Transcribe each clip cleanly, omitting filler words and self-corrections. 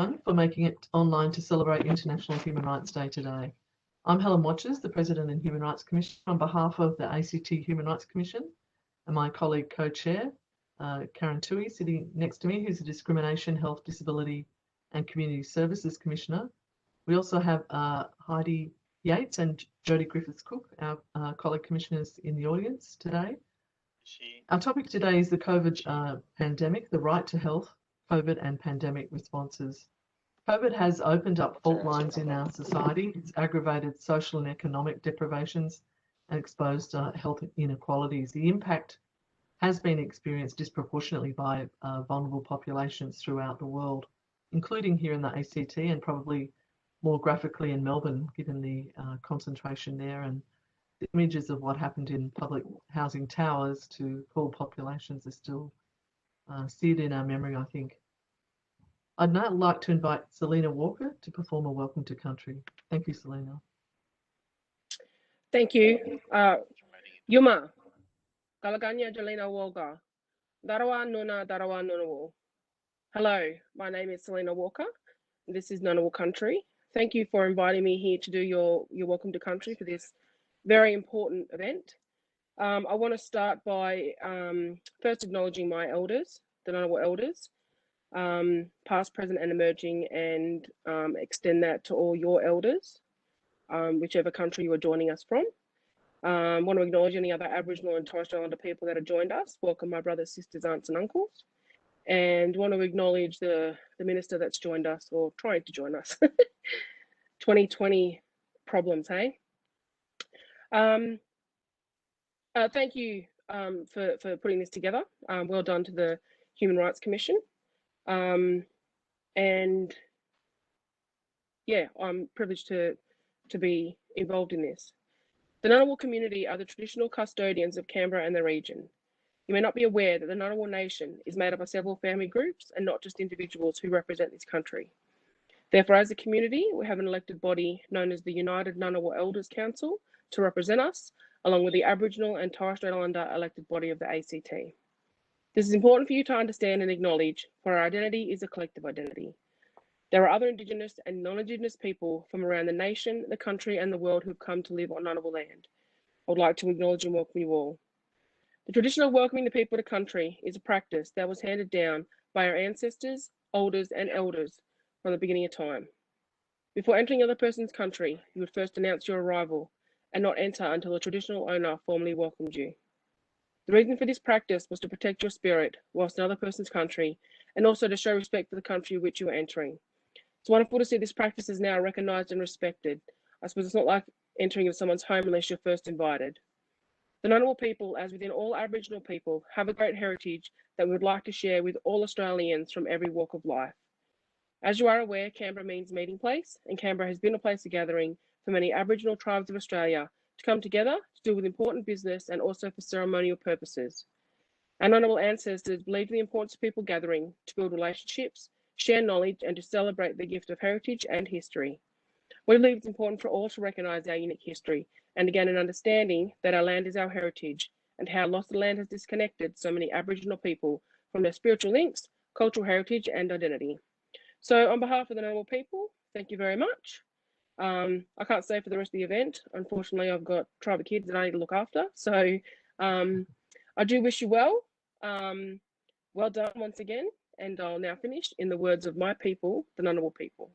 everyone for making it online to celebrate International Human Rights Day today. I'm Helen Watchirs, the President and Human Rights Commission, on behalf of the ACT Human Rights Commission, and my colleague co-chair, Karen Toohey, sitting next to me, who's the Discrimination, Health, Disability and Community Services Commissioner. We also have Heidi Yates and Jodie Griffiths-Cook, our colleague commissioners, in the audience today. Our topic today is the COVID pandemic, the right to health, COVID and pandemic responses. COVID has opened up fault lines in our society. It's aggravated social and economic deprivations and exposed health inequalities. The impact has been experienced disproportionately by vulnerable populations throughout the world, including here in the ACT and probably more graphically in Melbourne, given the concentration there and the images of what happened in public housing towers to poor populations are still seared in our memory, I think. I'd now like to invite Selina Walker to perform a welcome to country. Thank you, Selina. Thank you. Yuma, Galaganya Jalina Walker, Darawa Nuna Darawa Nunawu. Hello, my name is Selina Walker. This is Ngunnawal Country. Thank you for inviting me here to do your welcome to country for this very important event. I want to start by first acknowledging my elders, the Ngunnawal elders, past, present and emerging, and extend that to all your elders, whichever country you are joining us from. I want to acknowledge any other Aboriginal and Torres Strait Islander people that have joined us. Welcome my brothers, sisters, aunts and uncles. And want to acknowledge the minister that's joined us, or trying to join us. 2020 problems, hey? Thank you for putting this together. Well done to the Human Rights Commission. And yeah, I'm privileged to be involved in this. The Ngunnawal community are the traditional custodians of Canberra and the region. You may not be aware that the Ngunnawal Nation is made up of several family groups and not just individuals who represent this country. Therefore, as a community, we have an elected body known as the United Ngunnawal Elders Council to represent us, along with the Aboriginal and Torres Strait Islander elected body of the ACT. This is important for you to understand and acknowledge, for our identity is a collective identity. There are other Indigenous and non-Indigenous people from around the nation, the country and the world who've come to live on Ngunnawal land. I would like to acknowledge and welcome you all. The tradition of welcoming the people to country is a practice that was handed down by our ancestors, elders and elders from the beginning of time. Before entering another person's country, you would first announce your arrival and not enter until the traditional owner formally welcomed you. The reason for this practice was to protect your spirit whilst in another person's country, and also to show respect for the country which you are entering. It's wonderful to see this practice is now recognised and respected. I suppose it's not like entering into someone's home unless you're first invited. The Ngunnawal people, as within all Aboriginal people, have a great heritage that we would like to share with all Australians from every walk of life. As you are aware, Canberra means meeting place, and Canberra has been a place of gathering for many Aboriginal tribes of Australia to come together to deal with important business and also for ceremonial purposes. Our Ngunnawal ancestors believed in the importance of people gathering to build relationships, share knowledge, and to celebrate the gift of heritage and history. We believe it's important for all to recognise our unique history and to gain an understanding that our land is our heritage and how loss of land has disconnected so many Aboriginal people from their spiritual links, cultural heritage, and identity. So on behalf of the Ngunnawal people, thank you very much. I can't stay for the rest of the event. Unfortunately, I've got tribal kids that I need to look after. So I do wish you well. Well done once again. And I'll now finish in the words of my people, the Ngunnawal people.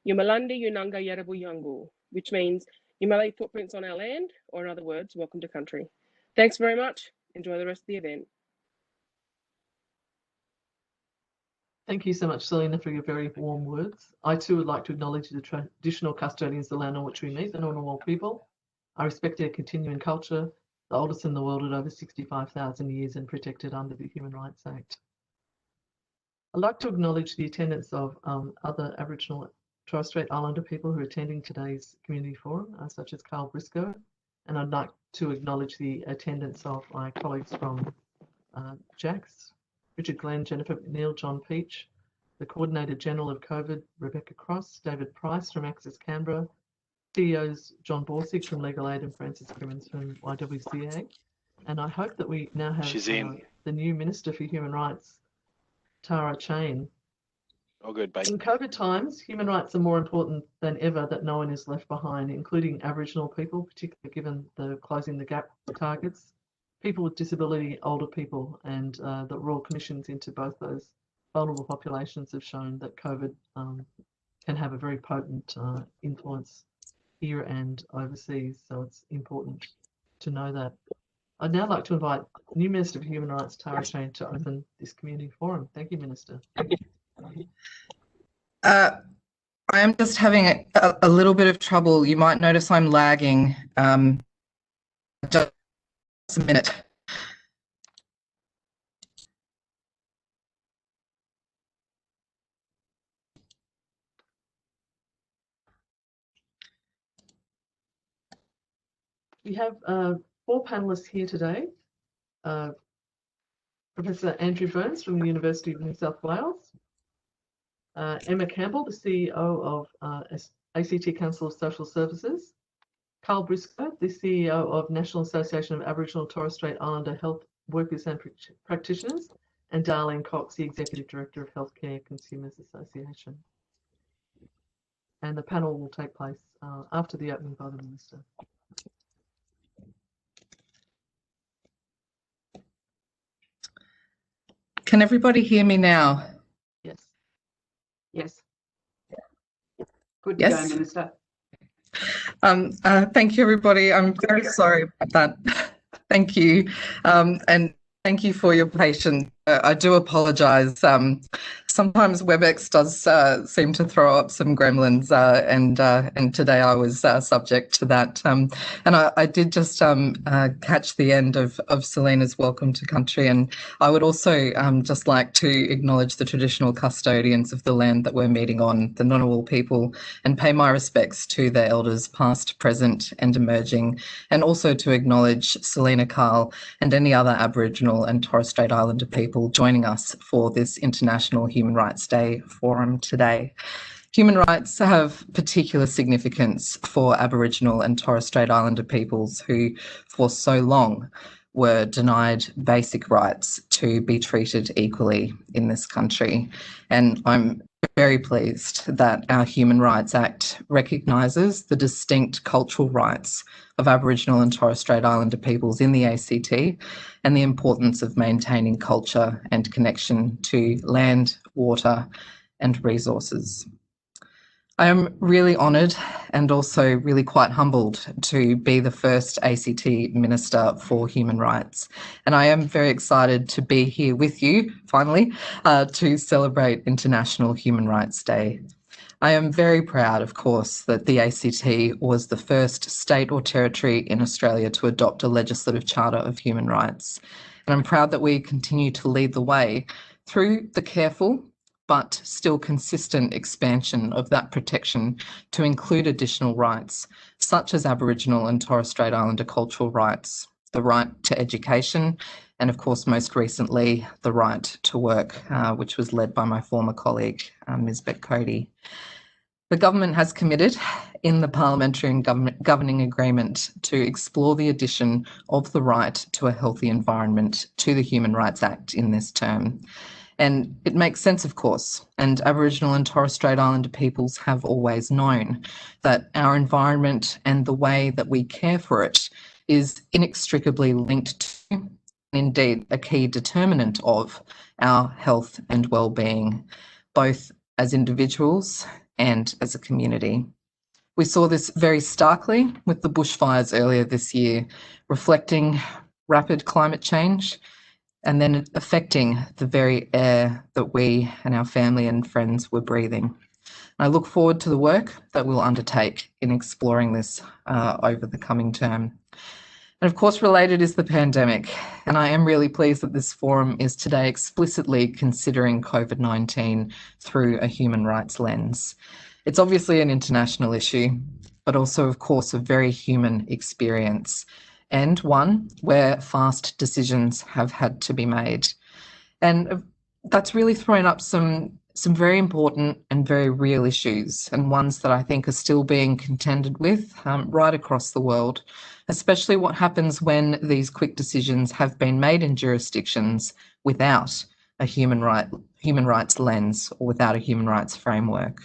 Yumalandi Yunanga Yarabu Yangu, which means you may leave footprints on our land, or in other words, welcome to country. Thanks very much. Enjoy the rest of the event. Thank you so much, Selina, for your very warm words. I too would like to acknowledge the traditional custodians of the land on which we meet, the Ngunnawal people. I respect their continuing culture, the oldest in the world at over 65,000 years and protected under the Human Rights Act. I'd like to acknowledge the attendance of other Aboriginal Torres Strait Islander people who are attending today's community forum, such as Karl Briscoe, and I'd like to acknowledge the attendance of my colleagues from JAX, Richard Glenn, Jennifer McNeil, John Peach, the Coordinator General of COVID, Rebecca Cross, David Price from Access Canberra, CEOs John Borsig from Legal Aid and Francis Crimmins from YWCA. And I hope that we now have the new Minister for Human Rights, Tara Chain, All good, bye. In COVID times, human rights are more important than ever that no one is left behind, including Aboriginal people, particularly given the closing the gap targets, people with disability, older people, and the Royal Commissions into both those vulnerable populations have shown that COVID can have a very potent influence here and overseas. So it's important to know that. I'd now like to invite new Minister for Human Rights, Tara Shane, to open this community forum. Thank you, Minister. I am just having a little bit of trouble. You might notice I'm lagging. Just a minute. We have 4 panellists here today. Professor Andrew Byrnes from the University of New South Wales, Emma Campbell, the CEO of ACT Council of Social Services, Karl Briscoe, the CEO of National Association of Aboriginal Torres Strait Islander Health Workers and Practitioners, and Darlene Cox, the Executive Director of Healthcare Consumers Association. And the panel will take place after the opening by the Minister. Can everybody hear me now? Yes. Yes. Good to Yes. go, Minister. Thank you, everybody. I'm very sorry about that. Thank you. And thank you for your patience. I do apologise. Sometimes WebEx does seem to throw up some gremlins, and today I was subject to that. And I did just catch the end of Selina's welcome to country, and I would also just like to acknowledge the traditional custodians of the land that we're meeting on, the Ngunnawal people, and pay my respects to their elders past, present and emerging, and also to acknowledge Selina, Karl and any other Aboriginal and Torres Strait Islander people joining us for this International Human Rights Day forum today. Human rights have particular significance for Aboriginal and Torres Strait Islander peoples who for so long were denied basic rights to be treated equally in this country. And I'm very pleased that our Human Rights Act recognises the distinct cultural rights of Aboriginal and Torres Strait Islander peoples in the ACT and the importance of maintaining culture and connection to land, water and resources. I am really honoured and also really quite humbled to be the first ACT Minister for Human Rights. And I am very excited to be here with you, finally, to celebrate International Human Rights Day. I am very proud, of course, that the ACT was the first state or territory in Australia to adopt a legislative charter of human rights. And I'm proud that we continue to lead the way through the careful but still consistent expansion of that protection to include additional rights, such as Aboriginal and Torres Strait Islander cultural rights, the right to education, and of course, most recently, the right to work, which was led by my former colleague, Ms. Beck Cody. The government has committed in the Parliamentary and Governing Agreement to explore the addition of the right to a healthy environment to the Human Rights Act in this term. And it makes sense, of course, and Aboriginal and Torres Strait Islander peoples have always known that our environment and the way that we care for it is inextricably linked to, and indeed a key determinant of, our health and well-being, both as individuals and as a community. We saw this very starkly with the bushfires earlier this year, reflecting rapid climate change and then affecting the very air that we and our family and friends were breathing. I look forward to the work that we'll undertake in exploring this over the coming term. And of course, related is the pandemic, and I am really pleased that this forum is today explicitly considering COVID-19 through a human rights lens. It's obviously an international issue, but also, of course, a very human experience, and one where fast decisions have had to be made. And that's really thrown up some very important and very real issues, and ones that I think are still being contended with right across the world, especially what happens when these quick decisions have been made in jurisdictions without a human rights lens or without a human rights framework.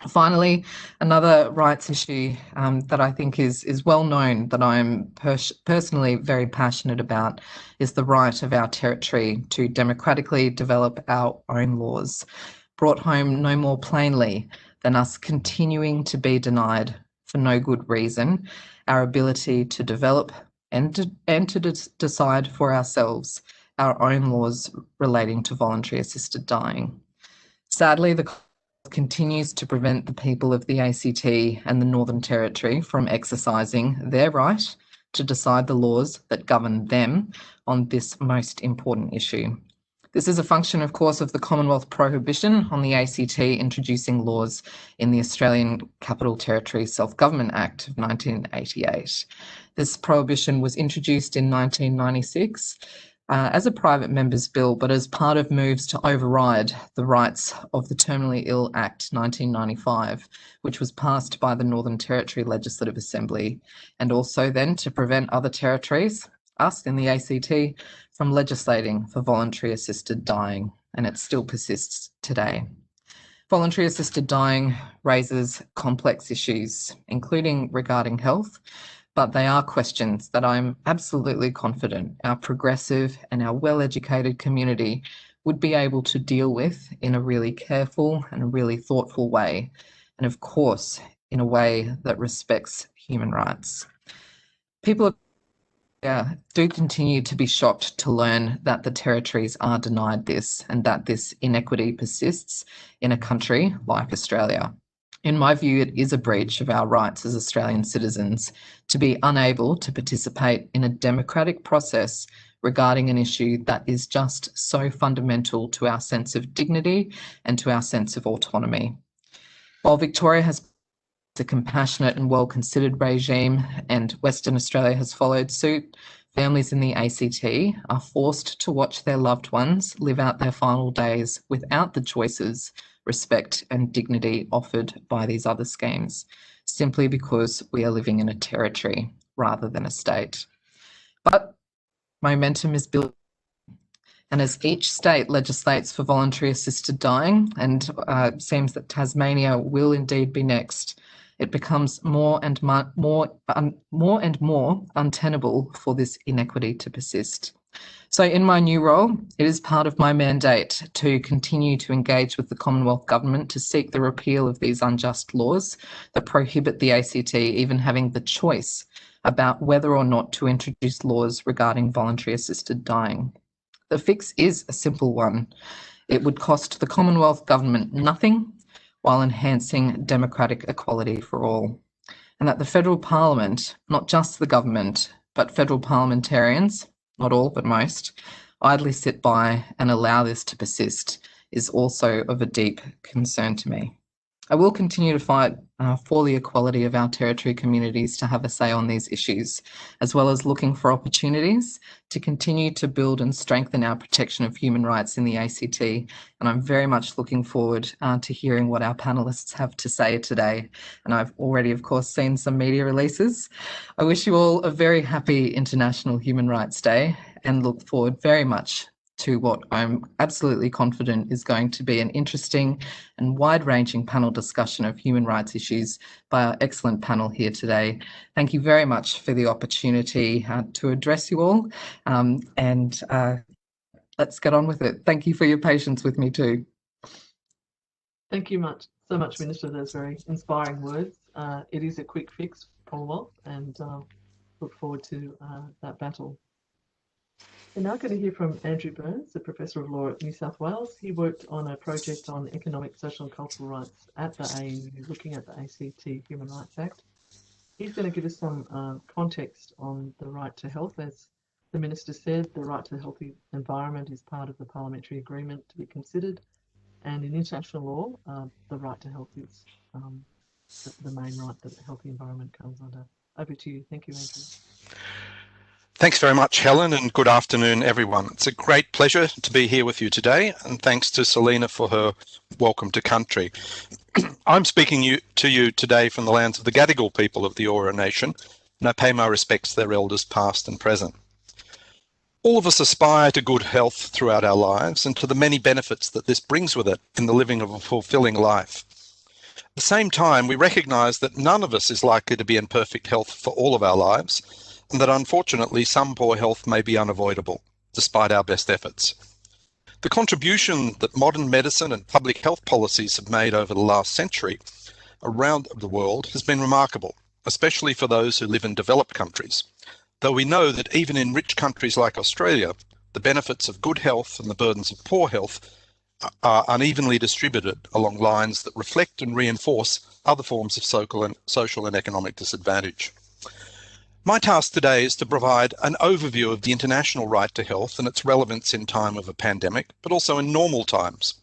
Finally, another rights issue that I think is well known, that I'm personally very passionate about, is the right of our territory to democratically develop our own laws, brought home no more plainly than us continuing to be denied, for no good reason, our ability to develop and to decide for ourselves our own laws relating to voluntary assisted dying. Sadly, the continues to prevent the people of the ACT and the Northern Territory from exercising their right to decide the laws that govern them on this most important issue. This is a function, of course, of the Commonwealth prohibition on the ACT introducing laws in the Australian Capital Territory Self-Government Act of 1988. This prohibition was introduced in 1996 as a private member's bill, but as part of moves to override the rights of the Terminally Ill Act 1995, which was passed by the Northern Territory Legislative Assembly, and also then to prevent other territories, us in the ACT, from legislating for voluntary assisted dying, and it still persists today. Voluntary assisted dying raises complex issues, including regarding health, but they are questions that I'm absolutely confident our progressive and our well-educated community would be able to deal with in a really careful and a really thoughtful way, and of course, in a way that respects human rights. People do continue to be shocked to learn that the territories are denied this and that this inequity persists in a country like Australia. In my view, it is a breach of our rights as Australian citizens to be unable to participate in a democratic process regarding an issue that is just so fundamental to our sense of dignity and to our sense of autonomy. While Victoria has a compassionate and well-considered regime and Western Australia has followed suit, families in the ACT are forced to watch their loved ones live out their final days without the choices, respect and dignity offered by these other schemes, simply because we are living in a territory rather than a state. But momentum is building, and as each state legislates for voluntary assisted dying, and it seems that Tasmania will indeed be next, it becomes more and more untenable for this inequity to persist. So in my new role, it is part of my mandate to continue to engage with the Commonwealth Government to seek the repeal of these unjust laws that prohibit the ACT even having the choice about whether or not to introduce laws regarding voluntary assisted dying. The fix is a simple one. It would cost the Commonwealth Government nothing while enhancing democratic equality for all. And that the federal parliament, not just the government, but federal parliamentarians, not all, but most, idly sit by and allow this to persist is also of a deep concern to me. I will continue to fight for the equality of our territory communities to have a say on these issues, as well as looking for opportunities to continue to build and strengthen our protection of human rights in the ACT. And I'm very much looking forward to hearing what our panellists have to say today. And I've already, of course, seen some media releases. I wish you all a very happy International Human Rights Day and look forward very much to what I'm absolutely confident is going to be an interesting and wide-ranging panel discussion of human rights issues by our excellent panel here today. Thank you very much for the opportunity to address you all, and let's get on with it. Thank you for your patience with me too. Thank you so much, Minister, for those very inspiring words. It is a quick fix for Commonwealth, and look forward to that battle. We're now going to hear from Andrew Byrnes, a Professor of Law at New South Wales. He worked on a project on economic, social and cultural rights at the ANU, looking at the ACT Human Rights Act. He's going to give us some context on the right to health. As the Minister said, the right to a healthy environment is part of the parliamentary agreement to be considered. And in international law, the right to health is the main right that a healthy environment comes under. Over to you. Thank you, Andrew. Thanks very much, Helen, and good afternoon, everyone. It's a great pleasure to be here with you today, and thanks to Selina for her welcome to country. I'm speaking to you today from the lands of the Gadigal people of the Eora Nation, and I pay my respects to their elders past and present. All of us aspire to good health throughout our lives and to the many benefits that this brings with it in the living of a fulfilling life. At the same time, we recognise that none of us is likely to be in perfect health for all of our lives, and that unfortunately some poor health may be unavoidable, despite our best efforts. The contribution that modern medicine and public health policies have made over the last century around the world has been remarkable, especially for those who live in developed countries. Though we know that even in rich countries like Australia, the benefits of good health and the burdens of poor health are unevenly distributed along lines that reflect and reinforce other forms of social and economic disadvantage. My task today is to provide an overview of the international right to health and its relevance in time of a pandemic, but also in normal times,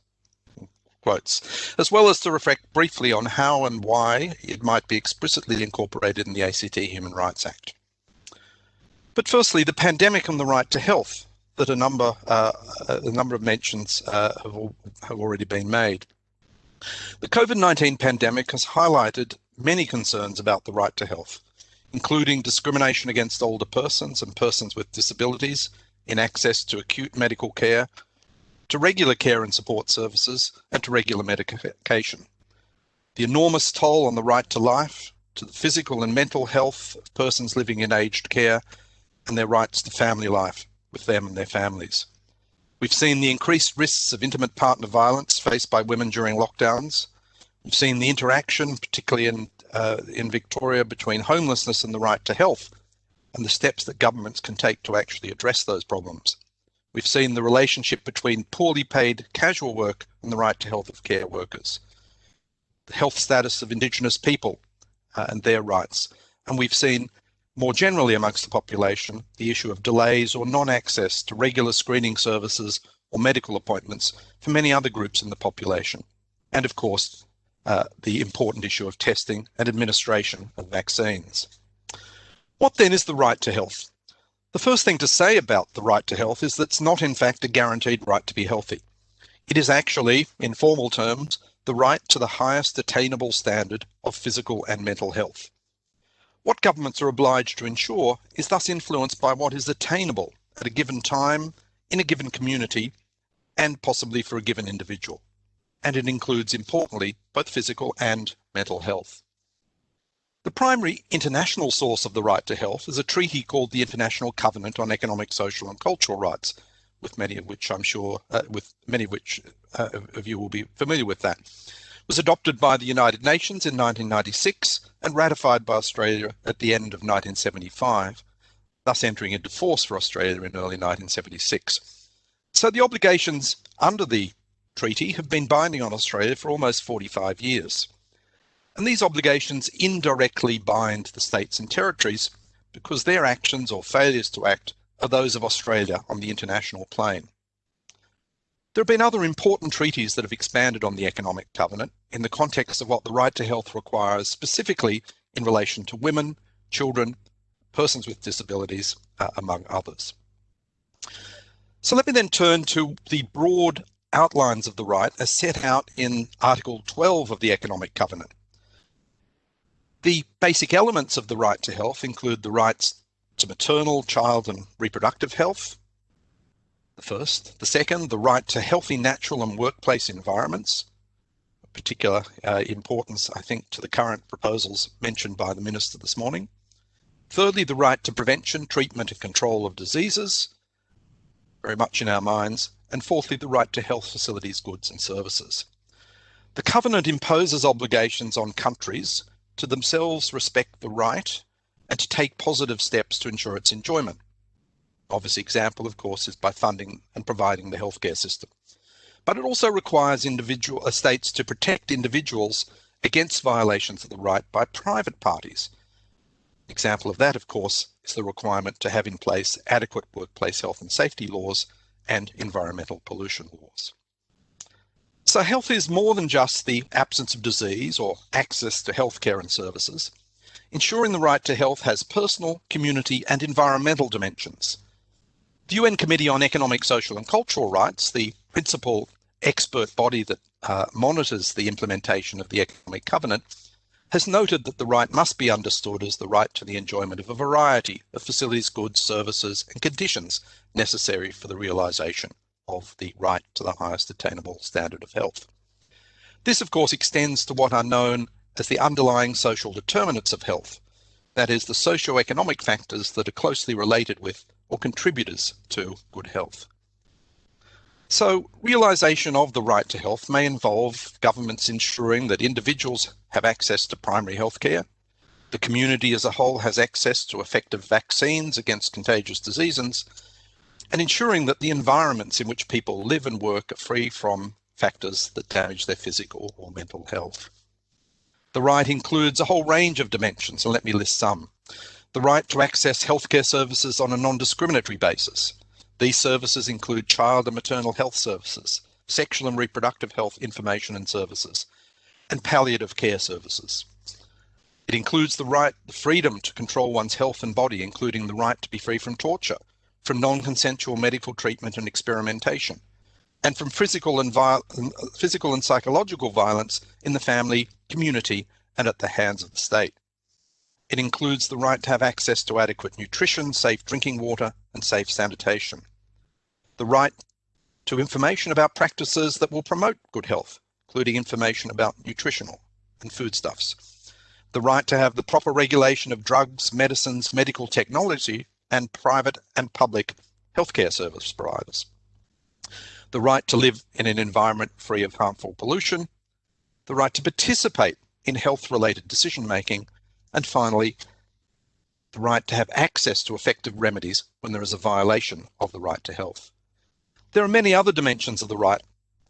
quotes, as well as to reflect briefly on how and why it might be explicitly incorporated in the ACT Human Rights Act. But firstly, the pandemic and the right to health, that a number of mentions have already been made. The COVID-19 pandemic has highlighted many concerns about the right to health, including discrimination against older persons and persons with disabilities in access to acute medical care, to regular care and support services, and to regular medication. The enormous toll on the right to life, to the physical and mental health of persons living in aged care, and their rights to family life with them and their families. We've seen the increased risks of intimate partner violence faced by women during lockdowns. We've seen the interaction, particularly in Victoria, between homelessness and the right to health, and the steps that governments can take to actually address those problems. We've seen the relationship between poorly paid casual work and the right to health of care workers, the health status of Indigenous people and their rights. And we've seen more generally amongst the population the issue of delays or non-access to regular screening services or medical appointments for many other groups in the population. And of course, the important issue of testing and administration of vaccines. What then is the right to health? The first thing to say about the right to health is that it's not in fact a guaranteed right to be healthy. It is actually, in formal terms, the right to the highest attainable standard of physical and mental health. What governments are obliged to ensure is thus influenced by what is attainable at a given time, in a given community, and possibly for a given individual. And it includes, importantly, both physical and mental health. The primary international source of the right to health is a treaty called the International Covenant on Economic, Social and Cultural Rights, with many of which of you will be familiar with that. It was adopted by the United Nations in 1996 and ratified by Australia at the end of 1975, thus entering into force for Australia in early 1976. So the obligations under the treaty have been binding on Australia for almost 45 years. And these obligations indirectly bind the states and territories because their actions or failures to act are those of Australia on the international plane. There have been other important treaties that have expanded on the Economic Covenant in the context of what the right to health requires, specifically in relation to women, children, persons with disabilities, among others. So let me then turn to the broad outlines of the right as set out in Article 12 of the Economic Covenant. The basic elements of the right to health include the rights to maternal, child and reproductive health, the first. The second, the right to healthy natural and workplace environments, of particular importance, I think, to the current proposals mentioned by the Minister this morning. Thirdly, the right to prevention, treatment and control of diseases, very much in our minds. And fourthly, the right to health facilities, goods and services. The Covenant imposes obligations on countries to themselves respect the right and to take positive steps to ensure its enjoyment. Obvious example, of course, is by funding and providing the healthcare system. But it also requires states to protect individuals against violations of the right by private parties. Example of that, of course, is the requirement to have in place adequate workplace health and safety laws and environmental pollution laws. So health is more than just the absence of disease or access to healthcare and services. Ensuring the right to health has personal, community and environmental dimensions. The UN Committee on Economic, Social and Cultural Rights, the principal expert body that monitors the implementation of the Economic Covenant, has noted that the right must be understood as the right to the enjoyment of a variety of facilities, goods, services, and conditions necessary for the realisation of the right to the highest attainable standard of health. This, of course, extends to what are known as the underlying social determinants of health, that is, the socio-economic factors that are closely related with or contributors to good health. So, realisation of the right to health may involve governments ensuring that individuals have access to primary health care, the community as a whole has access to effective vaccines against contagious diseases, and ensuring that the environments in which people live and work are free from factors that damage their physical or mental health. The right includes a whole range of dimensions, and let me list some. The right to access healthcare services on a non-discriminatory basis. These services include child and maternal health services, sexual and reproductive health information and services, and palliative care services. It includes the freedom to control one's health and body, including the right to be free from torture, from non-consensual medical treatment and experimentation, and from physical and psychological violence in the family, community, and at the hands of the state. It includes the right to have access to adequate nutrition, safe drinking water, and safe sanitation. The right to information about practices that will promote good health, including information about nutritional and foodstuffs. The right to have the proper regulation of drugs, medicines, medical technology, and private and public healthcare service providers. The right to live in an environment free of harmful pollution. The right to participate in health-related decision-making. And finally, the right to have access to effective remedies when there is a violation of the right to health. There are many other dimensions of the right,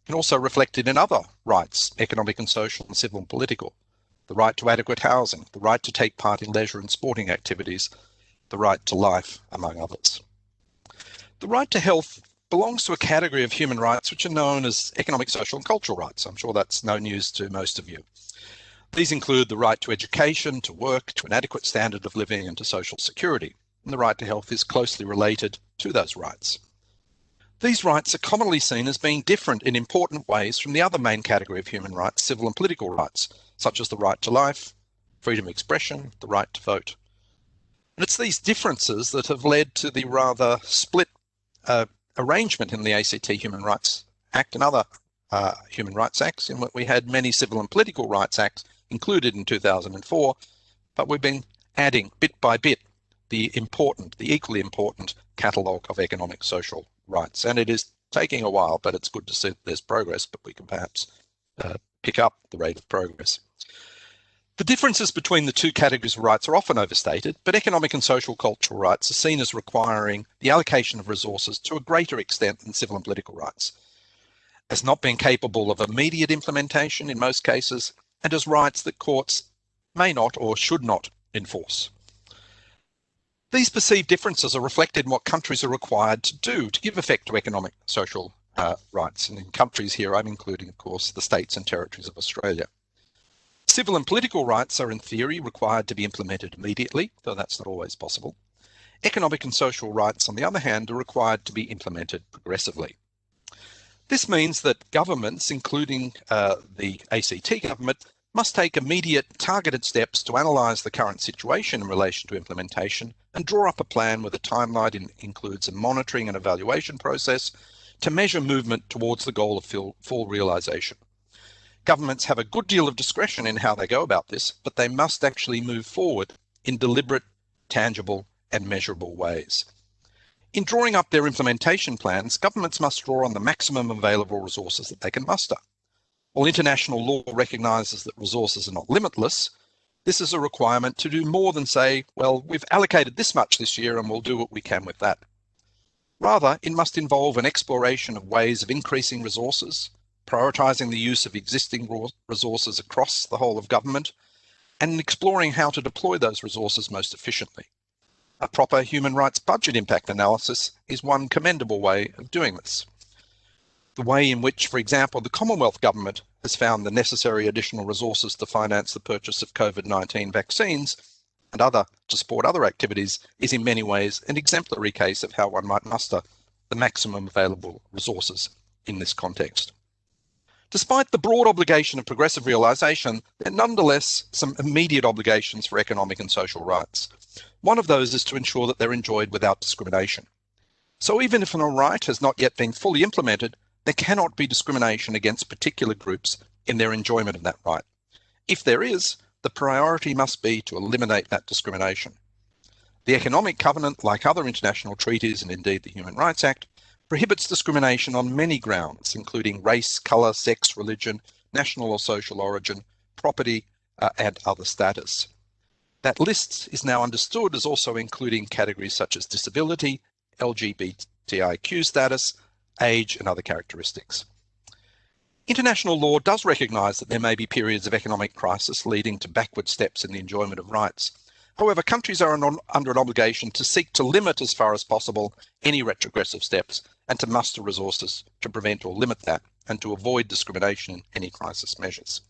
and also reflected in other rights, economic and social and civil and political. The right to adequate housing, the right to take part in leisure and sporting activities, the right to life, among others. The right to health belongs to a category of human rights which are known as economic, social and cultural rights. I'm sure that's no news to most of you. These include the right to education, to work, to an adequate standard of living, and to social security. And the right to health is closely related to those rights. These rights are commonly seen as being different in important ways from the other main category of human rights, civil and political rights, such as the right to life, freedom of expression, the right to vote. And it's these differences that have led to the rather split arrangement in the ACT Human Rights Act and other human rights acts, in that we had many civil and political rights acts included in 2004, but we've been adding bit by bit the equally important catalogue of economic social rights. And it is taking a while, but it's good to see that there's progress, but we can perhaps pick up the rate of progress. The differences between the two categories of rights are often overstated, but economic and social cultural rights are seen as requiring the allocation of resources to a greater extent than civil and political rights, as not being capable of immediate implementation in most cases, and as rights that courts may not or should not enforce. These perceived differences are reflected in what countries are required to do to give effect to economic social rights. And in countries here, I'm including, of course, the states and territories of Australia. Civil and political rights are in theory required to be implemented immediately, though that's not always possible. Economic and social rights, on the other hand, are required to be implemented progressively. This means that governments, including the ACT government, must take immediate targeted steps to analyse the current situation in relation to implementation and draw up a plan with a timeline that includes a monitoring and evaluation process to measure movement towards the goal of full realisation. Governments have a good deal of discretion in how they go about this, but they must actually move forward in deliberate, tangible and measurable ways. In drawing up their implementation plans, governments must draw on the maximum available resources that they can muster. While international law recognises that resources are not limitless, this is a requirement to do more than say, well, we've allocated this much this year and we'll do what we can with that. Rather, it must involve an exploration of ways of increasing resources, prioritising the use of existing resources across the whole of government, and exploring how to deploy those resources most efficiently. A proper human rights budget impact analysis is one commendable way of doing this. The way in which, for example, the Commonwealth Government has found the necessary additional resources to finance the purchase of COVID-19 vaccines and to support other activities is in many ways an exemplary case of how one might muster the maximum available resources in this context. Despite the broad obligation of progressive realisation, there are nonetheless some immediate obligations for economic and social rights. One of those is to ensure that they're enjoyed without discrimination. So even if a right has not yet been fully implemented, there cannot be discrimination against particular groups in their enjoyment of that right. If there is, the priority must be to eliminate that discrimination. The Economic Covenant, like other international treaties and indeed the Human Rights Act, prohibits discrimination on many grounds, including race, colour, sex, religion, national or social origin, property, and other status. That list is now understood as also including categories such as disability, LGBTIQ status, age, and other characteristics. International law does recognise that there may be periods of economic crisis leading to backward steps in the enjoyment of rights. However, countries are under an obligation to seek to limit as far as possible any retrogressive steps and to muster resources to prevent or limit that and to avoid discrimination in any crisis measures.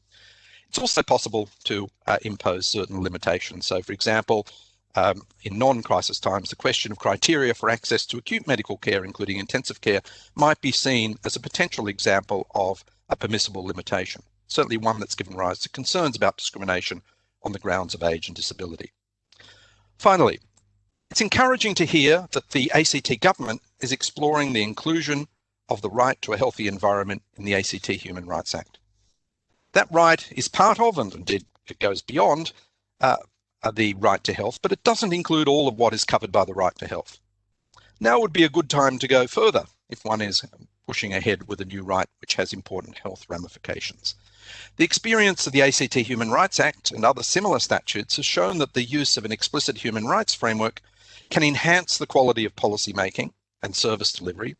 It's also possible to impose certain limitations. So, for example, in non-crisis times, the question of criteria for access to acute medical care, including intensive care, might be seen as a potential example of a permissible limitation, certainly one that's given rise to concerns about discrimination on the grounds of age and disability. Finally, it's encouraging to hear that the ACT government is exploring the inclusion of the right to a healthy environment in the ACT Human Rights Act. That right is part of, and indeed it goes beyond, the right to health, but it doesn't include all of what is covered by the right to health. Now would be a good time to go further if one is pushing ahead with a new right which has important health ramifications. The experience of the ACT Human Rights Act and other similar statutes has shown that the use of an explicit human rights framework can enhance the quality of policy making and service delivery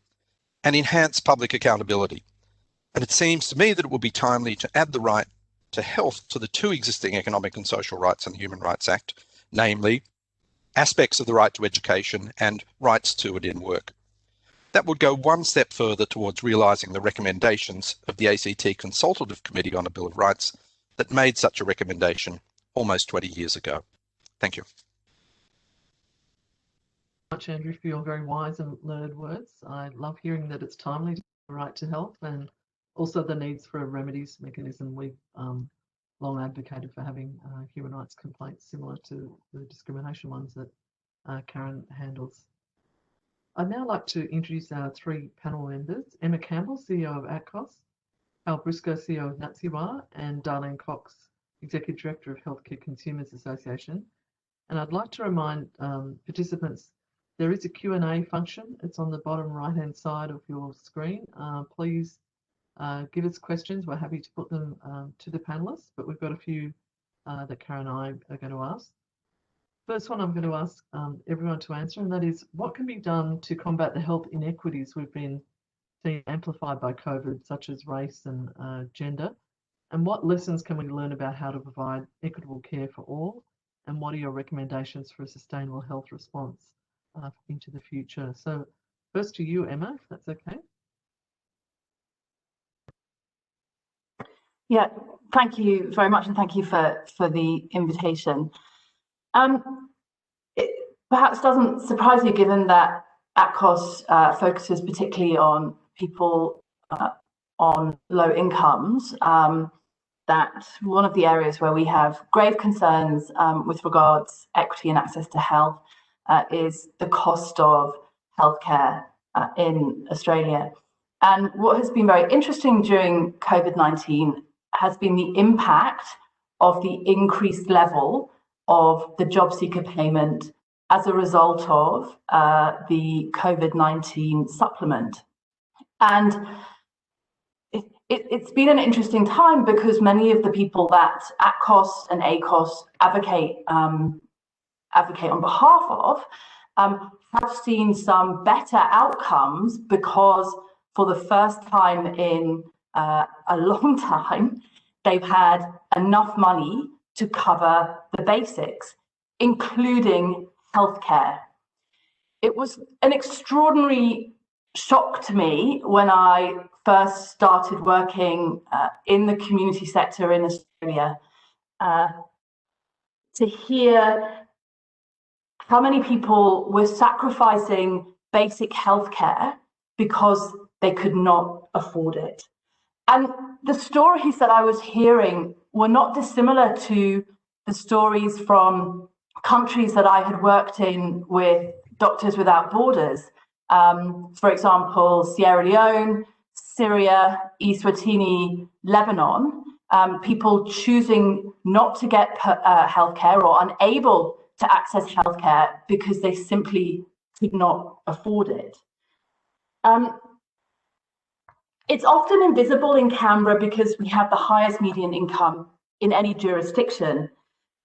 and enhance public accountability. And it seems to me that it will be timely to add the right to health to the two existing economic and social rights in the Human Rights Act, namely aspects of the right to education and rights to and in work. That would go one step further towards realising the recommendations of the ACT Consultative Committee on a Bill of Rights that made such a recommendation almost 20 years ago. Thank you. Much, Andrew, for your very wise and learned words. I love hearing that it's timely to the right to health and also the needs for a remedies mechanism. We've long advocated for having human rights complaints similar to the discrimination ones that Karen handles. I'd now like to introduce our three panel members: Emma Campbell, CEO of ATCOS, Karl Briscoe, CEO of NATSIWA, and Darlene Cox, Executive Director of Healthcare Consumers Association. And I'd like to remind participants there is a Q&A function. It's on the bottom right-hand side of your screen. Please give us questions. We're happy to put them to the panelists, but we've got a few that Karen and I are going to ask. First one I'm going to ask everyone to answer, and that is, what can be done to combat the health inequities we've been seeing amplified by COVID, such as race and gender? And what lessons can we learn about how to provide equitable care for all? And what are your recommendations for a sustainable health response into the future? So first to you, Emma, if that's okay. Yeah, thank you very much, and thank you for the invitation. It perhaps doesn't surprise you, given that ATCOS focuses particularly on people on low incomes, that one of the areas where we have grave concerns with regards equity and access to health is the cost of healthcare in Australia. And what has been very interesting during COVID-19 has been the impact of the increased level of the job seeker payment as a result of the COVID-19 supplement. And it's been an interesting time because many of the people that ATCOS and ACOS advocate on behalf of have seen some better outcomes because for the first time in a long time, they've had enough money to cover the basics, including healthcare. It was an extraordinary shock to me when I first started working in the community sector in Australia to hear how many people were sacrificing basic healthcare because they could not afford it. And the stories that I was hearing were not dissimilar to the stories from countries that I had worked in with Doctors Without Borders. For example, Sierra Leone, Syria, Eswatini, Lebanon, people choosing not to get healthcare or unable to access healthcare because they simply could not afford it. It's often invisible in Canberra because we have the highest median income in any jurisdiction.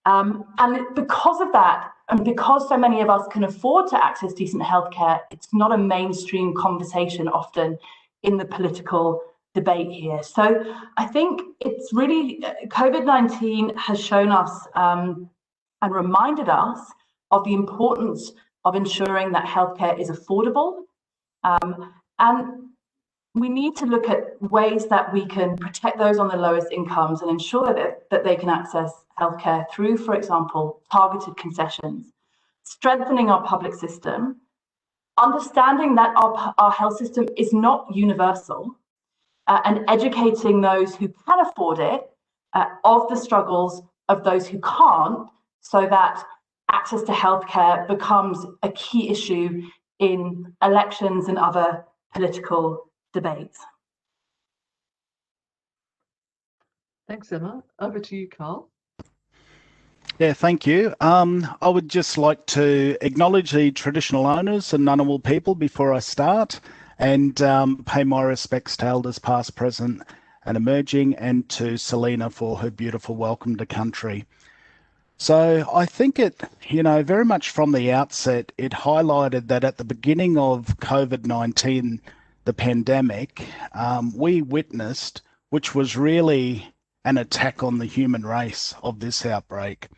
And because of that, and because so many of us can afford to access decent healthcare, it's not a mainstream conversation often in the political debate here. So I think it's really, COVID-19 has shown us and reminded us of the importance of ensuring that healthcare is affordable. And we need to look at ways that we can protect those on the lowest incomes and ensure that they can access healthcare through, for example, targeted concessions, strengthening our public system, understanding that our health system is not universal, and educating those who can afford it of the struggles of those who can't, so that access to healthcare becomes a key issue in elections and other political debates. Thanks, Emma. Over to you, Karl. Yeah, thank you. I would just like to acknowledge the traditional owners and Ngunnawal people before I start, and pay my respects to elders past, present and emerging, and to Selina for her beautiful welcome to country. So I think it, very much from the outset, it highlighted that at the beginning of COVID-19, the pandemic, we witnessed, which was really an attack on the human race of this outbreak.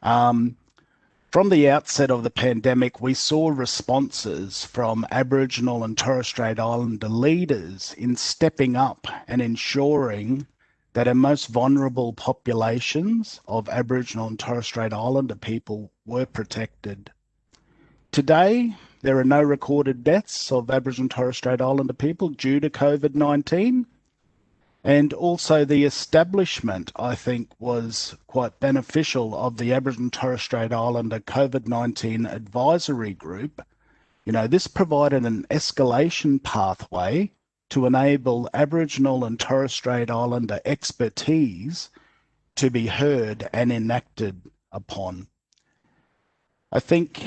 From the outset of the pandemic, we saw responses from Aboriginal and Torres Strait Islander leaders in stepping up and ensuring that our most vulnerable populations of Aboriginal and Torres Strait Islander people were protected. Today, there are no recorded deaths of Aboriginal and Torres Strait Islander people due to COVID-19. And also the establishment, I think, was quite beneficial of the Aboriginal and Torres Strait Islander COVID-19 advisory group. This provided an escalation pathway to enable Aboriginal and Torres Strait Islander expertise to be heard and enacted upon. I think,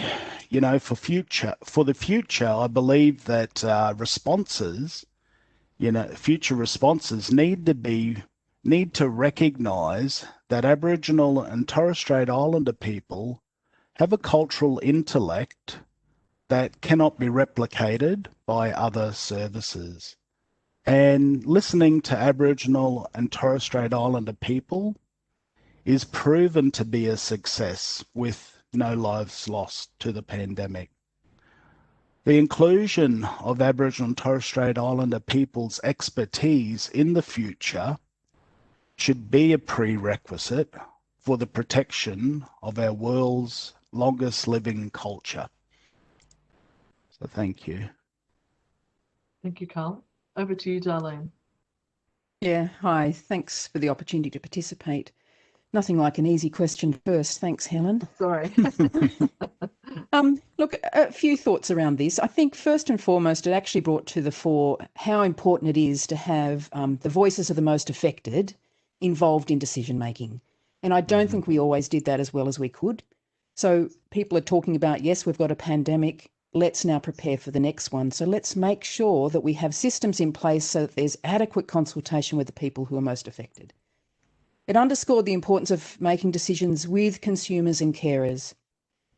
for the future, I believe that future responses need to recognise that Aboriginal and Torres Strait Islander people have a cultural intellect that cannot be replicated by other services. And listening to Aboriginal and Torres Strait Islander people is proven to be a success, with no lives lost to the pandemic. The inclusion of Aboriginal and Torres Strait Islander people's expertise in the future should be a prerequisite for the protection of our world's longest living culture. So thank you. Thank you, Karl. Over to you, Darlene. Yeah, hi. Thanks for the opportunity to participate. Nothing like an easy question first. Thanks, Helen. Sorry. Look, a few thoughts around this. I think first and foremost, it actually brought to the fore how important it is to have the voices of the most affected involved in decision making. And I don't think we always did that as well as we could. So people are talking about, yes, we've got a pandemic. Let's now prepare for the next one. So let's make sure that we have systems in place so that there's adequate consultation with the people who are most affected. It underscored the importance of making decisions with consumers and carers.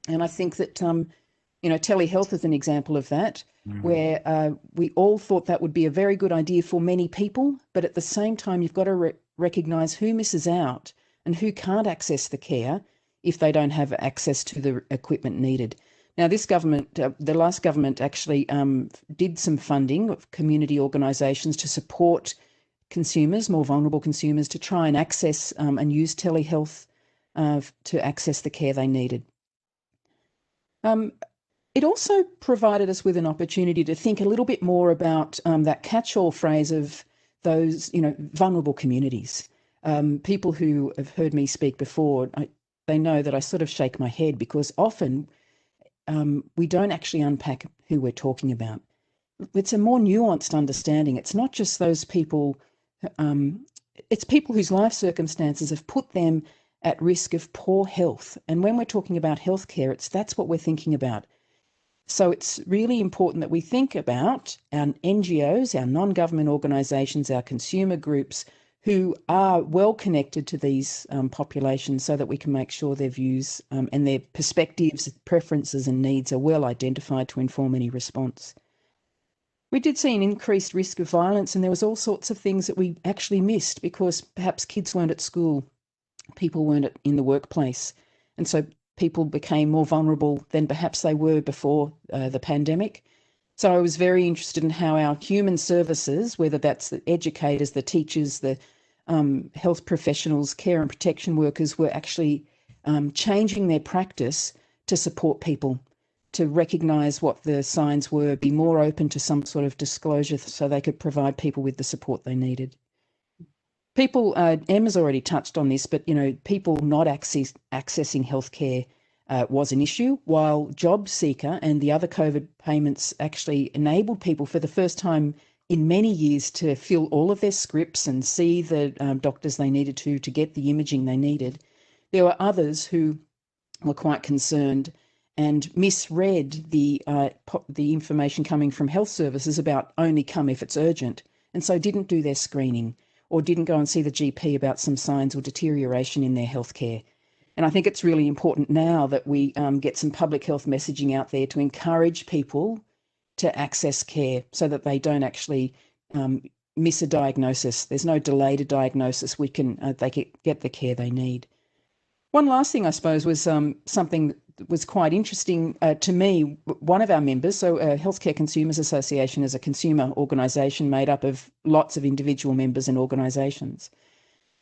And I think that, telehealth is an example of that, where we all thought that would be a very good idea for many people, but at the same time, you've got to recognise who misses out and who can't access the care if they don't have access to the equipment needed. Now, this government, the last government actually did some funding of community organisations to support consumers, more vulnerable consumers, to try and access and use telehealth to access the care they needed. It also provided us with an opportunity to think a little bit more about that catch-all phrase of those, vulnerable communities. People who have heard me speak before, they know that I sort of shake my head because often we don't actually unpack who we're talking about. It's a more nuanced understanding. It's not just those people, it's people whose life circumstances have put them at risk of poor health. And when we're talking about healthcare, that's what we're thinking about. So it's really important that we think about our NGOs, our non-government organisations, our consumer groups who are well connected to these populations so that we can make sure their views and their perspectives, preferences and needs are well identified to inform any response. We did see an increased risk of violence, and there was all sorts of things that we actually missed because perhaps kids weren't at school, people weren't in the workplace, and so people became more vulnerable than perhaps they were before the pandemic. So I was very interested in how our human services, whether that's the educators, the teachers, the health professionals, care and protection workers, were actually changing their practice to support people, to recognise what the signs were, be more open to some sort of disclosure so they could provide people with the support they needed. People, Emma's already touched on this, but, people not accessing healthcare was an issue, while JobSeeker and the other COVID payments actually enabled people for the first time in many years to fill all of their scripts and see the doctors they needed to get the imaging they needed. There were others who were quite concerned and misread the information coming from health services about only come if it's urgent, and so didn't do their screening or didn't go and see the GP about some signs or deterioration in their healthcare. And I think it's really important now that we get some public health messaging out there to encourage people to access care so that they don't actually miss a diagnosis. There's no delay to diagnosis. They can get the care they need. One last thing, I suppose, was something that was quite interesting to me. One of our members, so Healthcare Consumers Association is a consumer organisation made up of lots of individual members and organisations.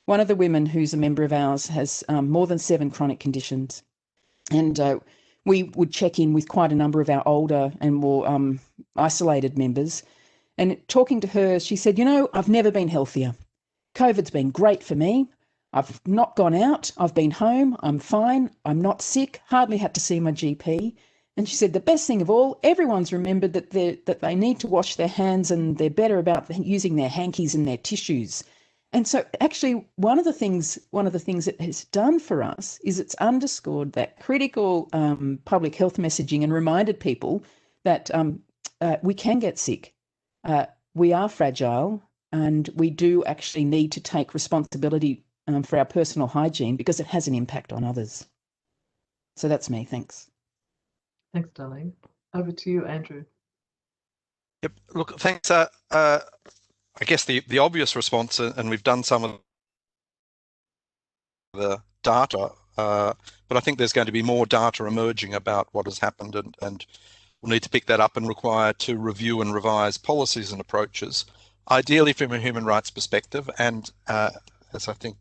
One of the women who's a member of ours has more than 7 chronic conditions. And we would check in with quite a number of our older and more isolated members. And talking to her, she said, I've never been healthier. COVID's been great for me. I've not gone out. I've been home. I'm fine. I'm not sick. Hardly had to see my GP. And she said the best thing of all, everyone's remembered that they need to wash their hands and they're better about using their hankies and their tissues. And so actually one of the things it has done for us is it's underscored that critical public health messaging and reminded people that we can get sick. We are fragile and we do actually need to take responsibility for our personal hygiene because it has an impact on others. So that's me. Thanks. Thanks, Darlene. Over to you, Andrew. Yep. Look, thanks. I guess the obvious response, and we've done some of the data, but I think there's going to be more data emerging about what has happened, and we'll need to pick that up and require to review and revise policies and approaches, ideally from a human rights perspective, and as I think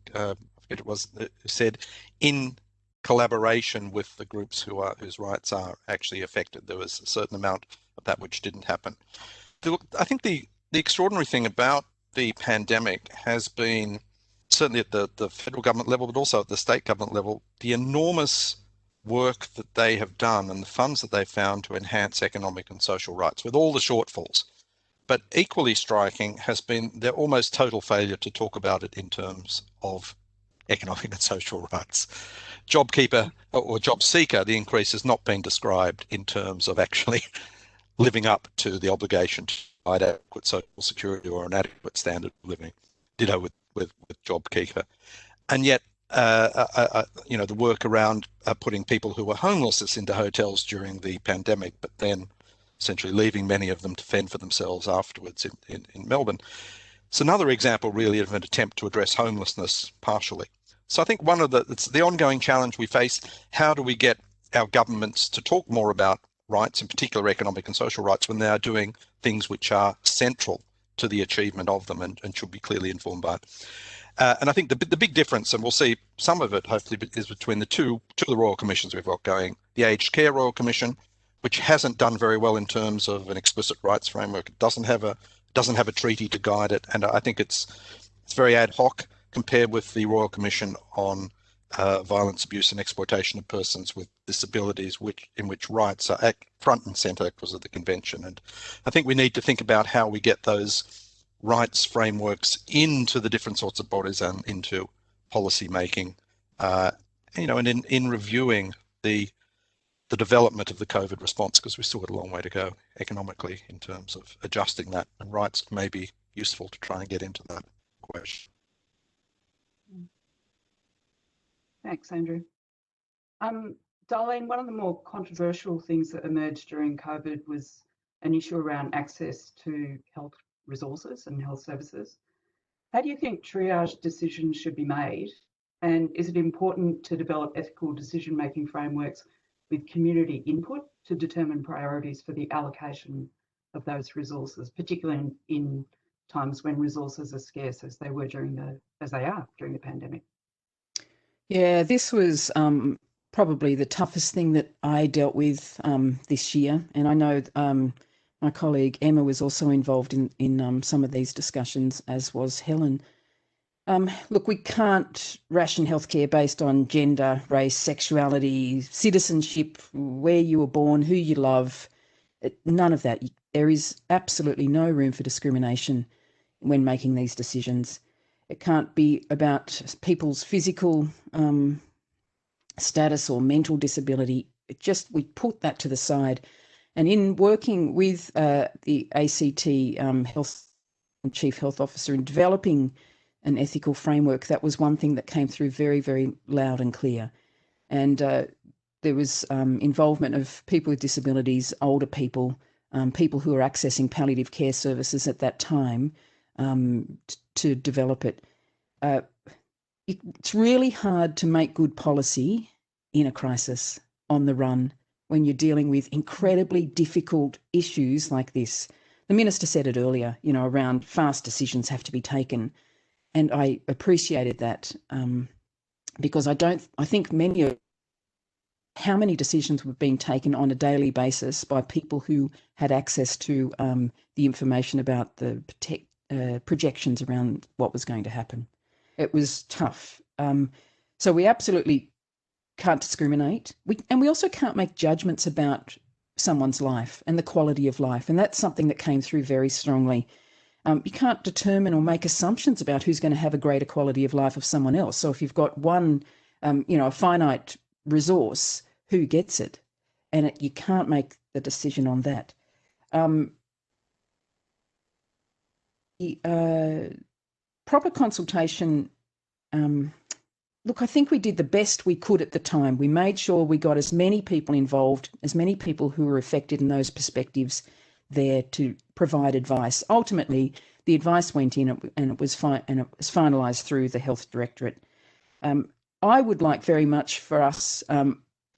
it was said, in collaboration with the groups whose rights are actually affected. There was a certain amount of that which didn't happen. I think the extraordinary thing about the pandemic has been, certainly at the federal government level, but also at the state government level, the enormous work that they have done and the funds that they've found to enhance economic and social rights, with all the shortfalls. But equally striking has been their almost total failure to talk about it in terms of economic and social rights. JobKeeper or JobSeeker, the increase has not been described in terms of actually living up to the obligation to provide adequate social security or an adequate standard of living. Ditto with JobKeeper. And yet, the work around putting people who were homeless into hotels during the pandemic, but then essentially leaving many of them to fend for themselves afterwards in Melbourne. It's another example really of an attempt to address homelessness partially. So I think it's the ongoing challenge we face. How do we get our governments to talk more about rights, in particular economic and social rights, when they are doing things which are central to the achievement of them and should be clearly informed by it. And I think the big difference, and we'll see some of it hopefully, is between the two of the Royal Commissions we've got going. The Aged Care Royal Commission, which hasn't done very well in terms of an explicit rights framework. It doesn't have doesn't have a treaty to guide it, and I think it's very ad hoc compared with the Royal Commission on Violence, Abuse and Exploitation of Persons with Disabilities, in which rights are at front and centre because of the convention. And I think we need to think about how we get those rights frameworks into the different sorts of bodies and into policy making, and in reviewing the development of the COVID response, because we still got a long way to go economically in terms of adjusting that, and rights may be useful to try and get into that question. Thanks, Andrew. Darlene, one of the more controversial things that emerged during COVID was an issue around access to health resources and health services. How do you think triage decisions should be made? And is it important to develop ethical decision-making frameworks with community input to determine priorities for the allocation of those resources, particularly in times when resources are scarce as they are during the pandemic? Yeah, this was probably the toughest thing that I dealt with this year. And I know my colleague Emma was also involved in some of these discussions, as was Helen. Look, we can't ration healthcare based on gender, race, sexuality, citizenship, where you were born, who you love, none of that. There is absolutely no room for discrimination when making these decisions. It can't be about people's physical status or mental disability. We put that to the side. And in working with the ACT Chief Health Officer in developing an ethical framework, that was one thing that came through very, very loud and clear. And there was involvement of people with disabilities, older people, people who were accessing palliative care services at that time, to develop it. It's really hard to make good policy in a crisis on the run when you're dealing with incredibly difficult issues like this. The Minister said it earlier, around fast decisions have to be taken. And I appreciated that because I think how many decisions were being taken on a daily basis by people who had access to the information about the projections around what was going to happen. It was tough. So we absolutely can't discriminate. We also can't make judgments about someone's life and the quality of life. And that's something that came through very strongly. You can't determine or make assumptions about who's going to have a greater quality of life of someone else. So if you've got one, a finite resource, who gets it? And you can't make the decision on that. Proper consultation. Look, I think we did the best we could at the time. We made sure we got as many people involved, as many people who were affected in those perspectives there to provide advice. Ultimately, the advice went in and it was finalised through the Health Directorate. I would like very much for us,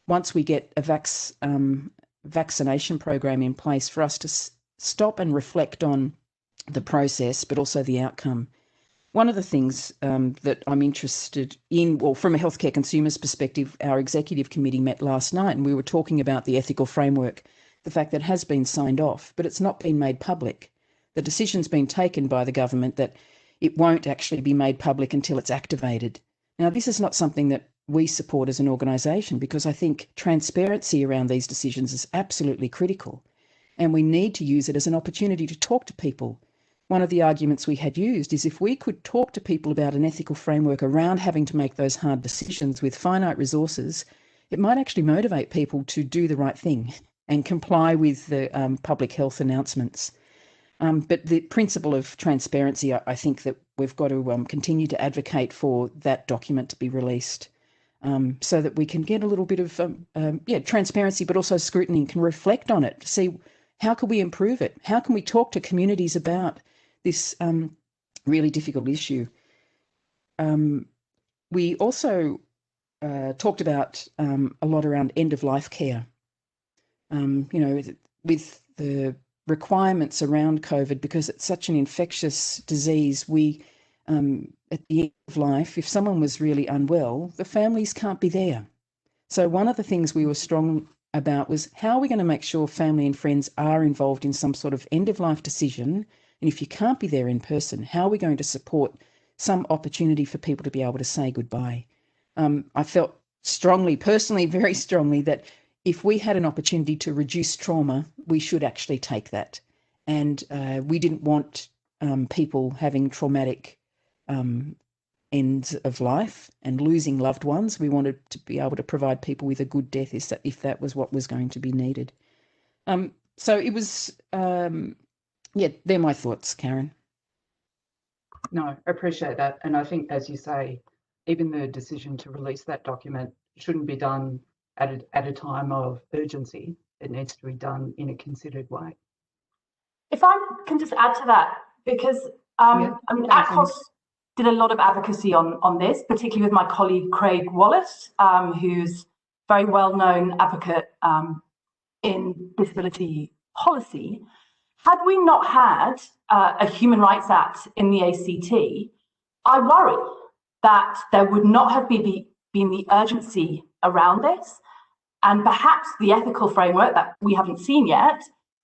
once we get a vaccination program in place, for us to stop and reflect on the process, but also the outcome. One of the things that I'm interested in, well, from a healthcare consumers perspective, our executive committee met last night and we were talking about the ethical framework, the fact that it has been signed off, but it's not been made public. The decision's been taken by the government that it won't actually be made public until it's activated. Now, this is not something that we support as an organisation because I think transparency around these decisions is absolutely critical and we need to use it as an opportunity to talk to people. One of the arguments we had used is if we could talk to people about an ethical framework around having to make those hard decisions with finite resources, it might actually motivate people to do the right thing and comply with the public health announcements. But the principle of transparency, I think that we've got to continue to advocate for that document to be released so that we can get a little bit of transparency, but also scrutiny and can reflect on it to see how can we improve it? How can we talk to communities about this really difficult issue? We also talked about a lot around end-of-life care. With the requirements around COVID, because it's such an infectious disease, we, at the end of life, if someone was really unwell, the families can't be there. So one of the things we were strong about was how are we going to make sure family and friends are involved in some sort of end-of-life decision, And if you can't be there in person, how are we going to support some opportunity for people to be able to say goodbye? I felt strongly, personally, very strongly, that if we had an opportunity to reduce trauma, we should actually take that. And we didn't want people having traumatic ends of life and losing loved ones. We wanted to be able to provide people with a good death if that was what was going to be needed. So it was, yeah, they're my thoughts, Karen. No, I appreciate that. And I think, as you say, even the decision to release that document shouldn't be done at a time of urgency. It needs to be done in a considered way. If I can just add to that, because I mean, ACCOS did a lot of advocacy on this, particularly with my colleague Craig Wallace, who's a very well-known advocate in disability policy. Had we not had a Human Rights Act in the ACT, I worry that there would not have been the urgency around this, and perhaps the ethical framework that we haven't seen yet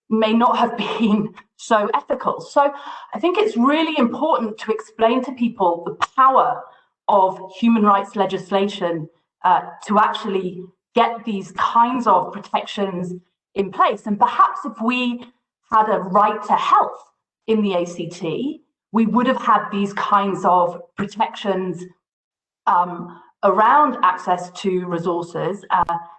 may not have been so ethical. So I think it's really important to explain to people the power of human rights legislation to actually get these kinds of protections in place. And perhaps if we had a right to health in the ACT, we would have had these kinds of protections around access to resources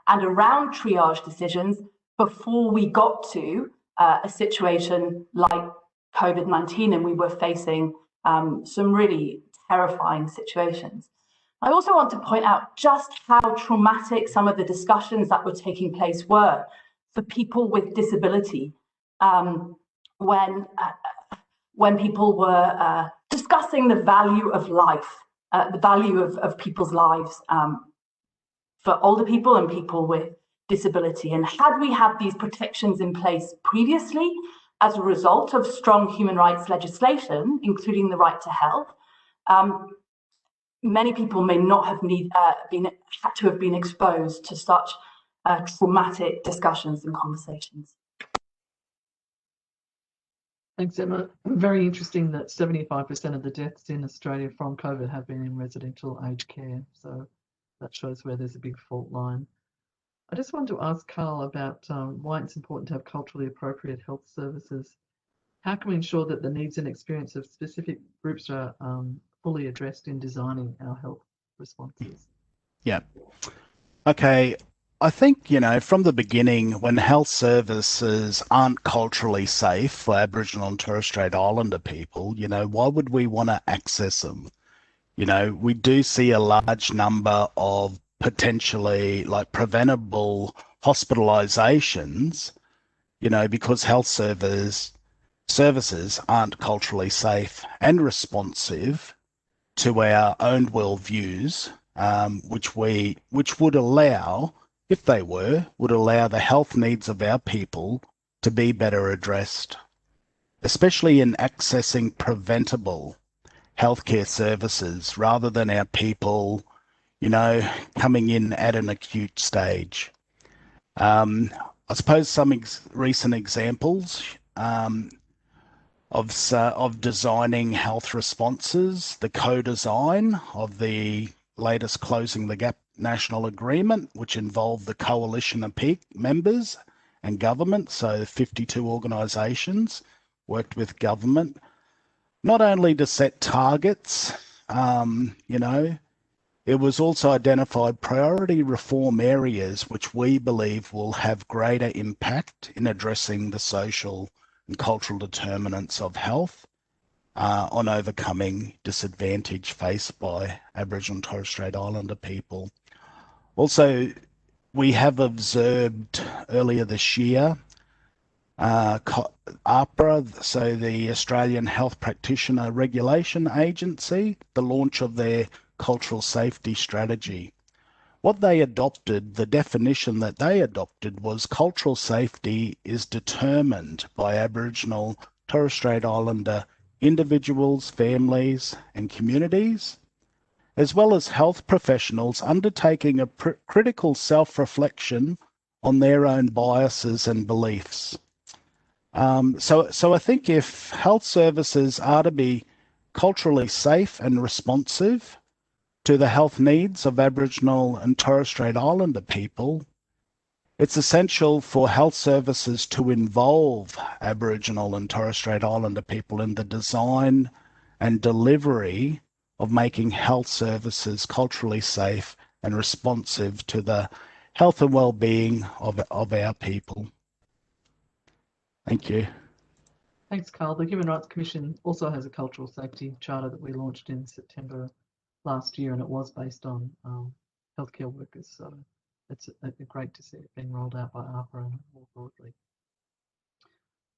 and around triage decisions before we got to a situation like COVID-19 and we were facing some really terrifying situations. I also want to point out just how traumatic some of the discussions that were taking place were for people with disability when people were discussing the value of life, the value of people's lives for older people and people with disability. And had we had these protections in place previously as a result of strong human rights legislation, including the right to health, many people may not have had to have been exposed to such traumatic discussions and conversations. Thanks, Emma. Very interesting that 75% of the deaths in Australia from COVID have been in residential aged care. So that shows where there's a big fault line. I just wanted to ask Karl about why it's important to have culturally appropriate health services. How can we ensure that the needs and experience of specific groups are fully addressed in designing our health responses? Yeah. Okay. I think, from the beginning, when health services aren't culturally safe for Aboriginal and Torres Strait Islander people, why would we want to access them? We do see a large number of potentially preventable hospitalizations, because health services aren't culturally safe and responsive to our own worldviews, which would allow, if they would allow the health needs of our people to be better addressed, especially in accessing preventable healthcare services rather than our people, coming in at an acute stage. I suppose some recent examples of designing health responses, the co-design of the latest Closing the Gap National Agreement, which involved the coalition of members and government, so 52 organisations worked with government, not only to set targets, it was also identified priority reform areas which we believe will have greater impact in addressing the social and cultural determinants of health on overcoming disadvantage faced by Aboriginal and Torres Strait Islander people. Also, we have observed earlier this year, APRA, so the Australian Health Practitioner Regulation Agency, the launch of their cultural safety strategy. What they adopted, the definition that they adopted was cultural safety is determined by Aboriginal, Torres Strait Islander individuals, families and communities, as well as health professionals undertaking a critical self-reflection on their own biases and beliefs. So I think if health services are to be culturally safe and responsive to the health needs of Aboriginal and Torres Strait Islander people, it's essential for health services to involve Aboriginal and Torres Strait Islander people in the design and delivery of making health services culturally safe and responsive to the health and well-being of our people. Thank you. Thanks, Karl. The Human Rights Commission also has a cultural safety charter that we launched in September last year, and it was based on healthcare workers. So it's great to see it being rolled out by AHPRA and more broadly.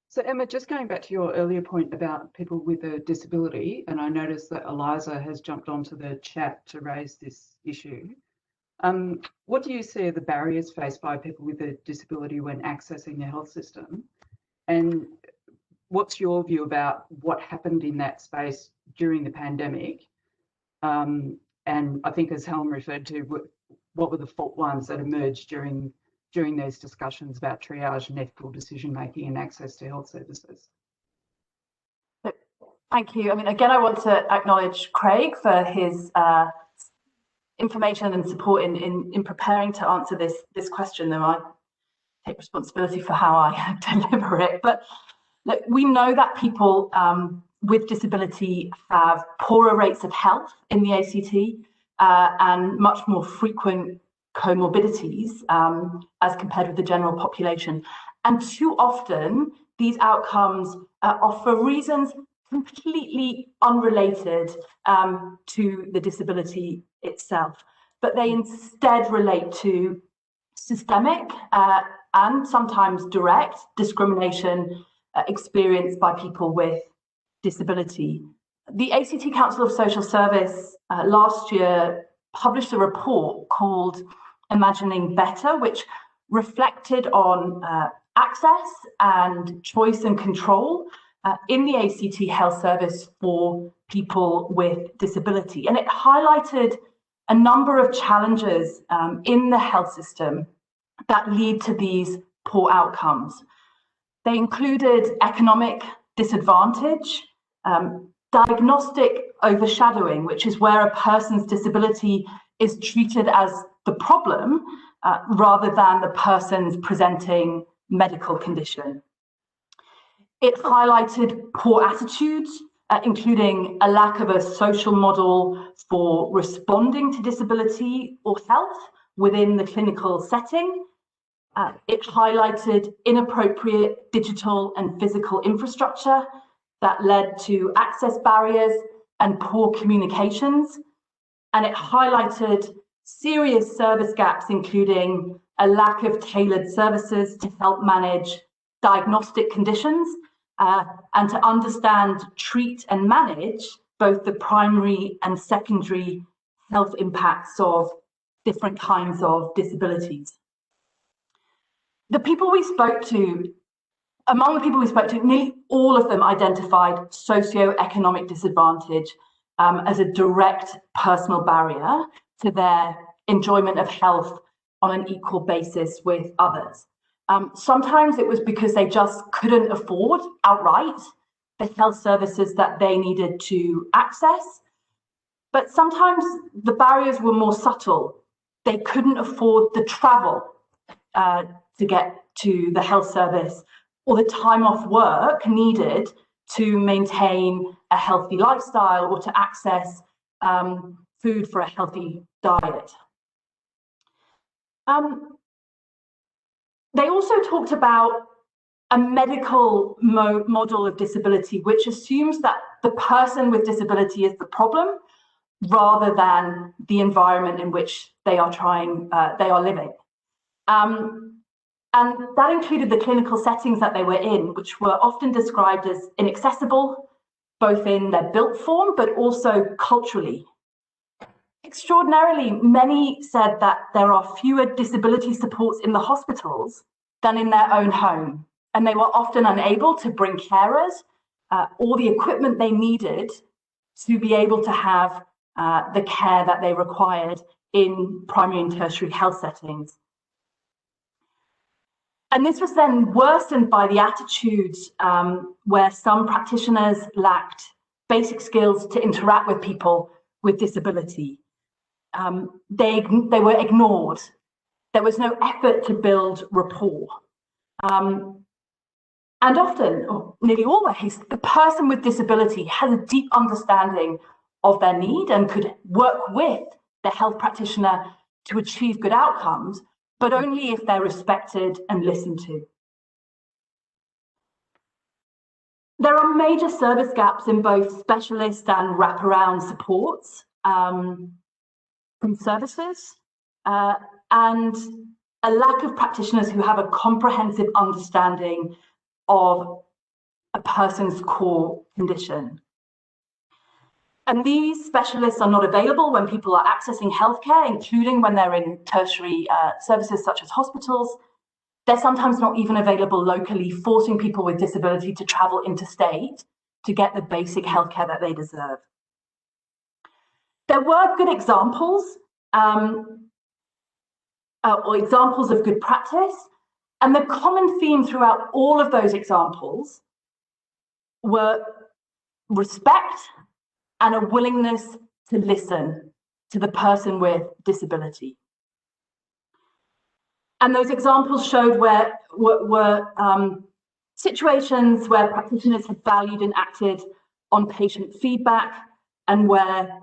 So Emma, just going back to your earlier point about people with a disability, and I noticed that Eliza has jumped onto the chat to raise this issue. What do you see are the barriers faced by people with a disability when accessing the health system? And what's your view about what happened in that space during the pandemic? And I think, as Helen referred to, what were the fault lines that emerged during those discussions about triage and ethical decision-making and access to health services? Thank you. I mean, again, I want to acknowledge Craig for his information and support in preparing to answer this question, though I take responsibility for how I deliver it. But look, we know that people with disability have poorer rates of health in the ACT and much more frequent comorbidities as compared with the general population. And too often, these outcomes are for reasons completely unrelated to the disability itself, but they instead relate to systemic and sometimes direct discrimination experienced by people with disability. The ACT Council of Social Service last year published a report called Imagining Better, which reflected on access and choice and control in the ACT Health Service for people with disability. And it highlighted a number of challenges in the health system that lead to these poor outcomes. They included economic disadvantage, diagnostic overshadowing, which is where a person's disability is treated as the problem rather than the person's presenting medical condition. It highlighted poor attitudes, including a lack of a social model for responding to disability or health within the clinical setting. It highlighted inappropriate digital and physical infrastructure that led to access barriers and poor communications. And it highlighted serious service gaps, including a lack of tailored services to help manage diagnostic conditions and to understand, treat and manage both the primary and secondary health impacts of different kinds of disabilities. Among the people we spoke to, nearly all of them identified socioeconomic disadvantage as a direct personal barrier to their enjoyment of health on an equal basis with others. Sometimes it was because they just couldn't afford outright the health services that they needed to access. But sometimes the barriers were more subtle. They couldn't afford the travel to get to the health service or the time off work needed to maintain a healthy lifestyle or to access food for a healthy diet. They also talked about a medical model of disability, which assumes that the person with disability is the problem rather than the environment in which they are living. And that included the clinical settings that they were in, which were often described as inaccessible, both in their built form, but also culturally. Extraordinarily, many said that there are fewer disability supports in the hospitals than in their own home, and they were often unable to bring carers or the equipment they needed to be able to have the care that they required in primary and tertiary health settings. And this was then worsened by the attitudes where some practitioners lacked basic skills to interact with people with disability. They were ignored. There was no effort to build rapport. And often, or nearly always, the person with disability has a deep understanding of their need and could work with the health practitioner to achieve good outcomes, but only if they're respected and listened to. There are major service gaps in both specialist and wraparound supports from services, and a lack of practitioners who have a comprehensive understanding of a person's core condition. And these specialists are not available when people are accessing healthcare, including when they're in tertiary services such as hospitals. They're sometimes not even available locally, forcing people with disability to travel interstate to get the basic healthcare that they deserve. There were good examples, or examples of good practice, and the common theme throughout all of those examples were respect and a willingness to listen to the person with disability. And those examples showed were situations where practitioners had valued and acted on patient feedback, and where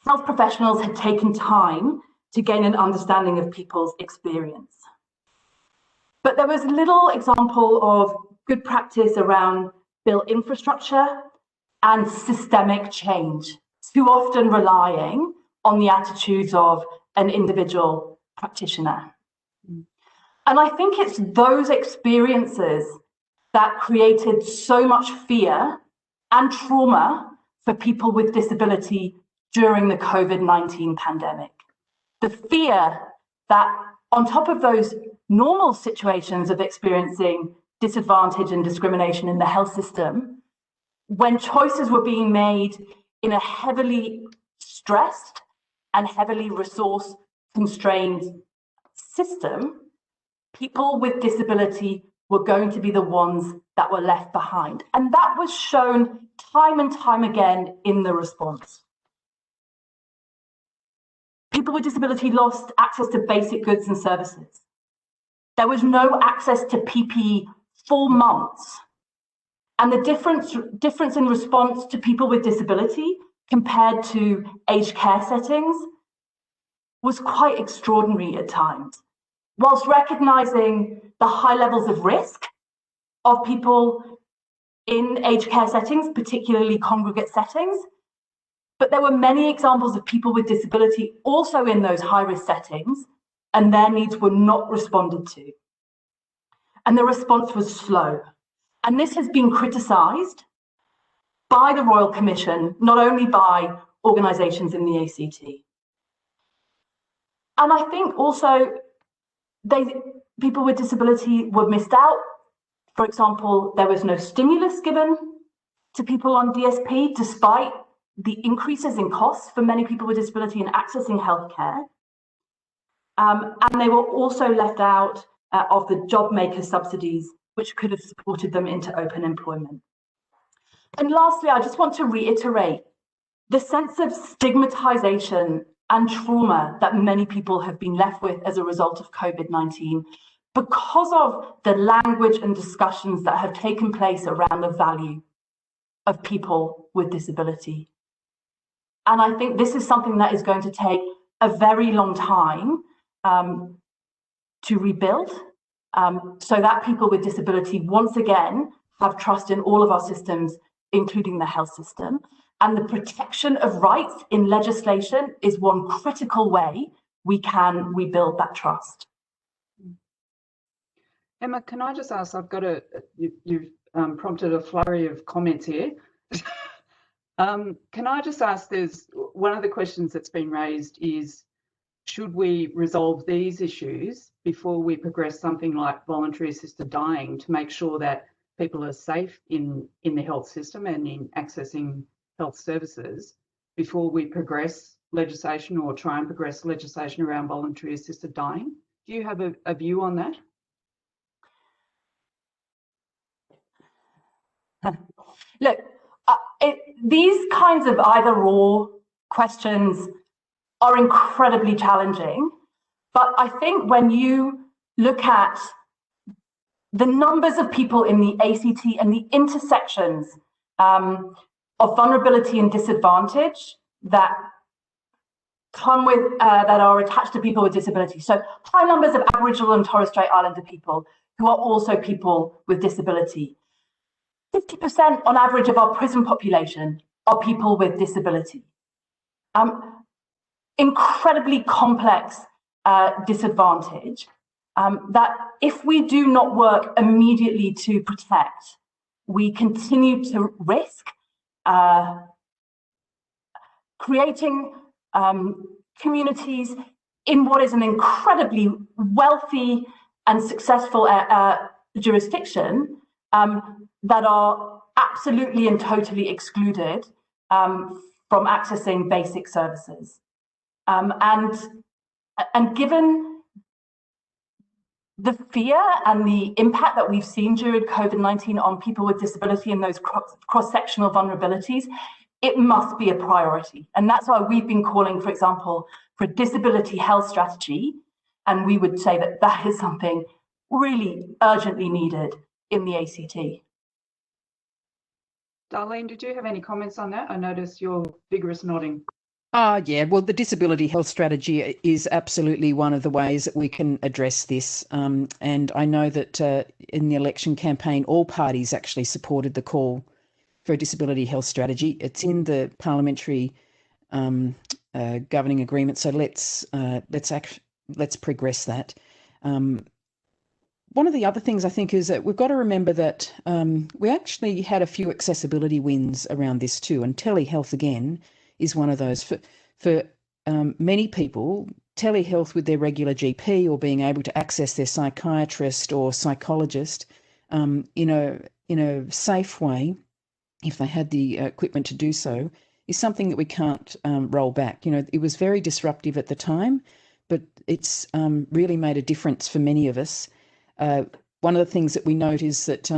health professionals had taken time to gain an understanding of people's experience. But there was little example of good practice around built infrastructure and systemic change, too often relying on the attitudes of an individual practitioner. And I think it's those experiences that created so much fear and trauma for people with disability during the COVID-19 pandemic. The fear that on top of those normal situations of experiencing disadvantage and discrimination in the health system, when choices were being made in a heavily stressed and heavily resource constrained system, people with disability were going to be the ones that were left behind. And that was shown time and time again in the response. People with disability lost access to basic goods and services. There was no access to PPE for months. And the difference in response to people with disability compared to aged care settings was quite extraordinary at times. Whilst recognising the high levels of risk of people in aged care settings, particularly congregate settings, but there were many examples of people with disability also in those high-risk settings, and their needs were not responded to. And the response was slow. And this has been criticised by the Royal Commission, not only by organisations in the ACT. And I think also people with disability were missed out. For example, there was no stimulus given to people on DSP, despite the increases in costs for many people with disability in accessing healthcare. And they were also left out of the job maker subsidies, which could have supported them into open employment. And lastly, I just want to reiterate the sense of stigmatization and trauma that many people have been left with as a result of COVID-19 because of the language and discussions that have taken place around the value of people with disability. And I think this is something that is going to take a very long time to rebuild, so that people with disability once again have trust in all of our systems, including the health system. And the protection of rights in legislation is one critical way we can rebuild that trust. Emma, can I just ask, you've prompted a flurry of comments here. Can I just ask, there's one of the questions that's been raised is, should we resolve these issues before we progress something like voluntary assisted dying to make sure that people are safe in the health system and in accessing health services before we progress legislation or try and progress legislation around voluntary assisted dying? Do you have a view on that? Look, these kinds of either-or questions are incredibly challenging, but I think when you look at the numbers of people in the ACT and the intersections of vulnerability and disadvantage that come with that are attached to people with disabilities. So high numbers of Aboriginal and Torres Strait Islander people who are also people with disability. 50% on average of our prison population are people with disability. Incredibly complex disadvantage that if we do not work immediately to protect, we continue to risk creating communities in what is an incredibly wealthy and successful jurisdiction that are absolutely and totally excluded from accessing basic services. And given the fear and the impact that we've seen during COVID-19 on people with disability and those cross-sectional vulnerabilities, it must be a priority. And that's why we've been calling, for example, for a disability health strategy. And we would say that that is something really urgently needed in the ACT. Darlene, did you have any comments on that? I noticed your vigorous nodding. Yeah, well, the disability health strategy is absolutely one of the ways that we can address this. And I know that in the election campaign, all parties actually supported the call for a disability health strategy. It's in the parliamentary governing agreement. So let's progress that. One of the other things I think is that we've got to remember that we actually had a few accessibility wins around this too, and telehealth again is one of those. For many people, telehealth with their regular GP or being able to access their psychiatrist or psychologist in a safe way, if they had the equipment to do so, is something that we can't roll back. You know, it was very disruptive at the time, but it's really made a difference for many of us. One of the things that we note is that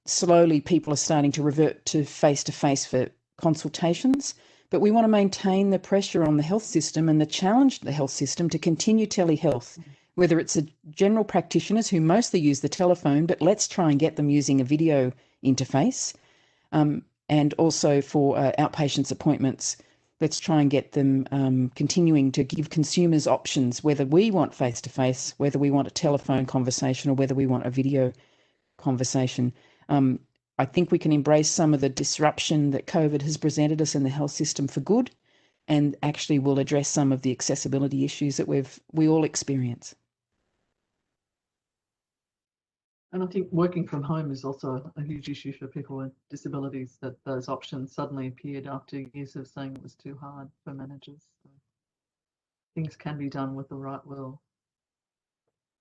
slowly people are starting to revert to face-to-face for consultations, but we want to maintain the pressure on the health system and the challenge to the health system to continue telehealth, whether it's general practitioners who mostly use the telephone, but let's try and get them using a video interface. And also for outpatients appointments, let's try and get them continuing to give consumers options, whether we want face-to-face, whether we want a telephone conversation, or whether we want a video conversation. I think we can embrace some of the disruption that COVID has presented us in the health system for good, and actually will address some of the accessibility issues that we all experience. And I think working from home is also a huge issue for people with disabilities, that those options suddenly appeared after years of saying it was too hard for managers. So things can be done with the right will.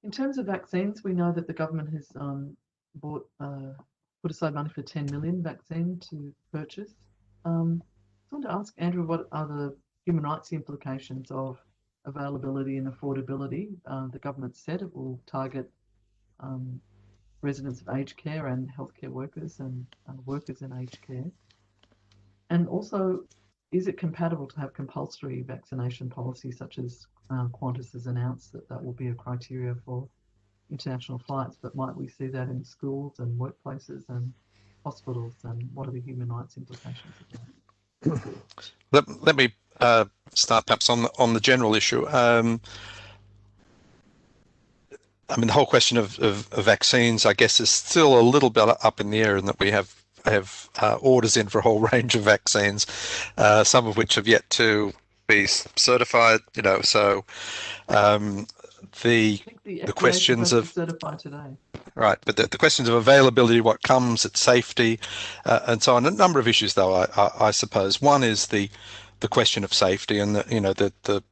In terms of vaccines, we know that the government has put aside money for 10 million vaccine to purchase. I want to ask Andrew, what are the human rights implications of availability and affordability? The government said it will target residents of aged care and healthcare workers and workers in aged care. And also, is it compatible to have compulsory vaccination policy, such as Qantas has announced that will be a criteria for international flights, but might we see that in schools and workplaces and hospitals, and what are the human rights implications of that? Let me start perhaps on the general issue. I mean, the whole question of vaccines, I guess, is still a little bit up in the air, in that we have orders in for a whole range of vaccines, some of which have yet to be certified. You know, so the questions of certified today. Right, but the questions of availability, what comes, its safety, and so on. A number of issues, though, I suppose. One is the question of safety, and the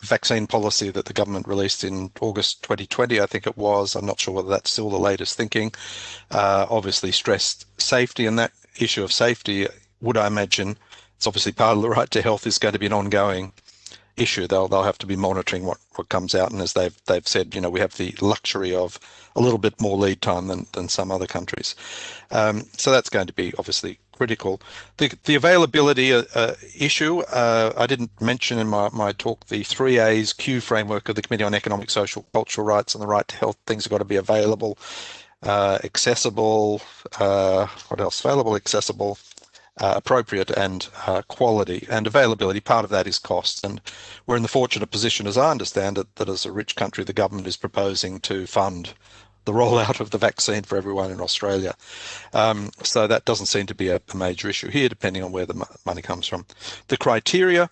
vaccine policy that the government released in August 2020, I think it was. I'm not sure whether that's still the latest thinking. Obviously stressed safety, and that issue of safety, would I imagine, it's obviously part of the right to health, is going to be an ongoing issue. They'll have to be monitoring what comes out, and as they've said, we have the luxury of a little bit more lead time than some other countries. So that's going to be obviously critical. The availability issue, I didn't mention in my talk the 3A's Q framework of the Committee on Economic, Social, Cultural Rights and the right to health. Things have got to be available, accessible, what else? Available, accessible, appropriate, and quality. And availability, part of that is cost. And we're in the fortunate position, as I understand it, that as a rich country, the government is proposing to fund the rollout of the vaccine for everyone in Australia. So that doesn't seem to be a major issue here, depending on where the money comes from. The criteria,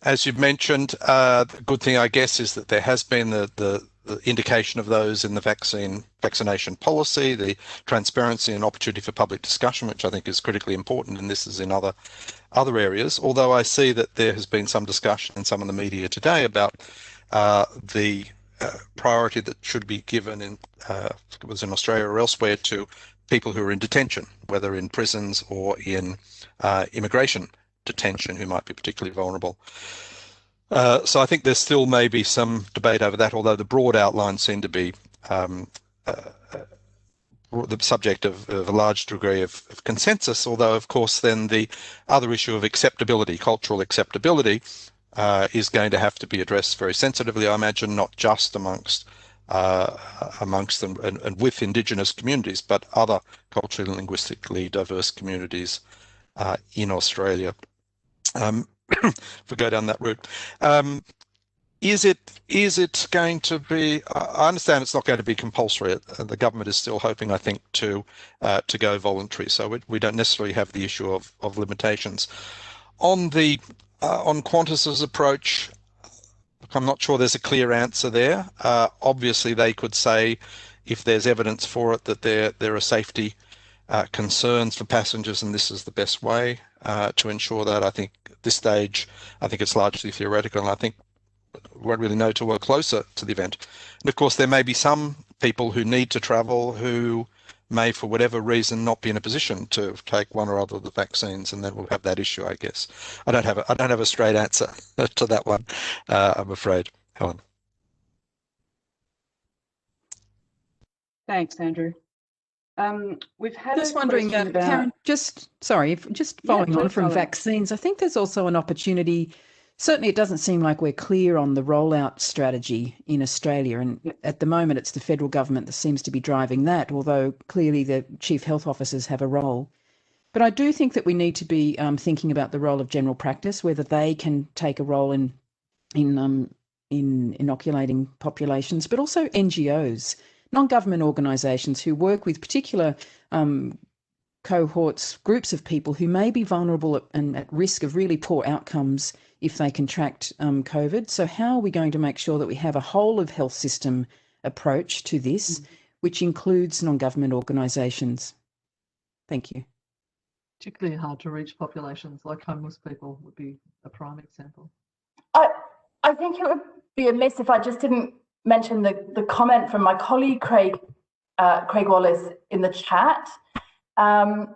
as you've mentioned, the good thing, I guess, is that there has been the indication of those in the vaccination policy, the transparency and opportunity for public discussion, which I think is critically important, and this is in other areas. Although I see that there has been some discussion in some of the media today about the priority that should be given in it was in Australia or elsewhere to people who are in detention, whether in prisons or in immigration detention, who might be particularly vulnerable. So I think there's still maybe some debate over that, although the broad outlines seem to be the subject of a large degree of consensus, although of course then the other issue of acceptability, cultural acceptability, is going to have to be addressed very sensitively, I imagine, not just amongst them and with Indigenous communities, but other culturally and linguistically diverse communities in Australia. If we go down that route, is it going to be? I understand it's not going to be compulsory. The government is still hoping, I think, to go voluntary. So we don't necessarily have the issue of limitations. On Qantas's approach, I'm not sure there's a clear answer there. Obviously, they could say, if there's evidence for it, that there are safety concerns for passengers, and this is the best way to ensure that. I think at this stage, I think it's largely theoretical, and I think we won't really know till we're closer to the event. And of course, there may be some people who need to travel who may, for whatever reason, not be in a position to take one or other of the vaccines, and then we'll have that issue, I guess. I don't have a straight answer to that one, I'm afraid, Helen. Thanks, Andrew. We've had just wondering, Karen, just following on from vaccines, I think there's also an opportunity. Certainly, it doesn't seem like we're clear on the rollout strategy in Australia. And at the moment, it's the federal government that seems to be driving that, although clearly the chief health officers have a role. But I do think that we need to be thinking about the role of general practice, whether they can take a role in inoculating populations, but also NGOs, non-government organisations who work with particular cohorts, groups of people who may be vulnerable and at risk of really poor outcomes if they contract COVID. So how are we going to make sure that we have a whole of health system approach to this, which includes non-government organisations? Thank you. Particularly hard to reach populations like homeless people would be a prime example. I think it would be amiss if I just didn't mention the comment from my colleague Craig Wallace in the chat. And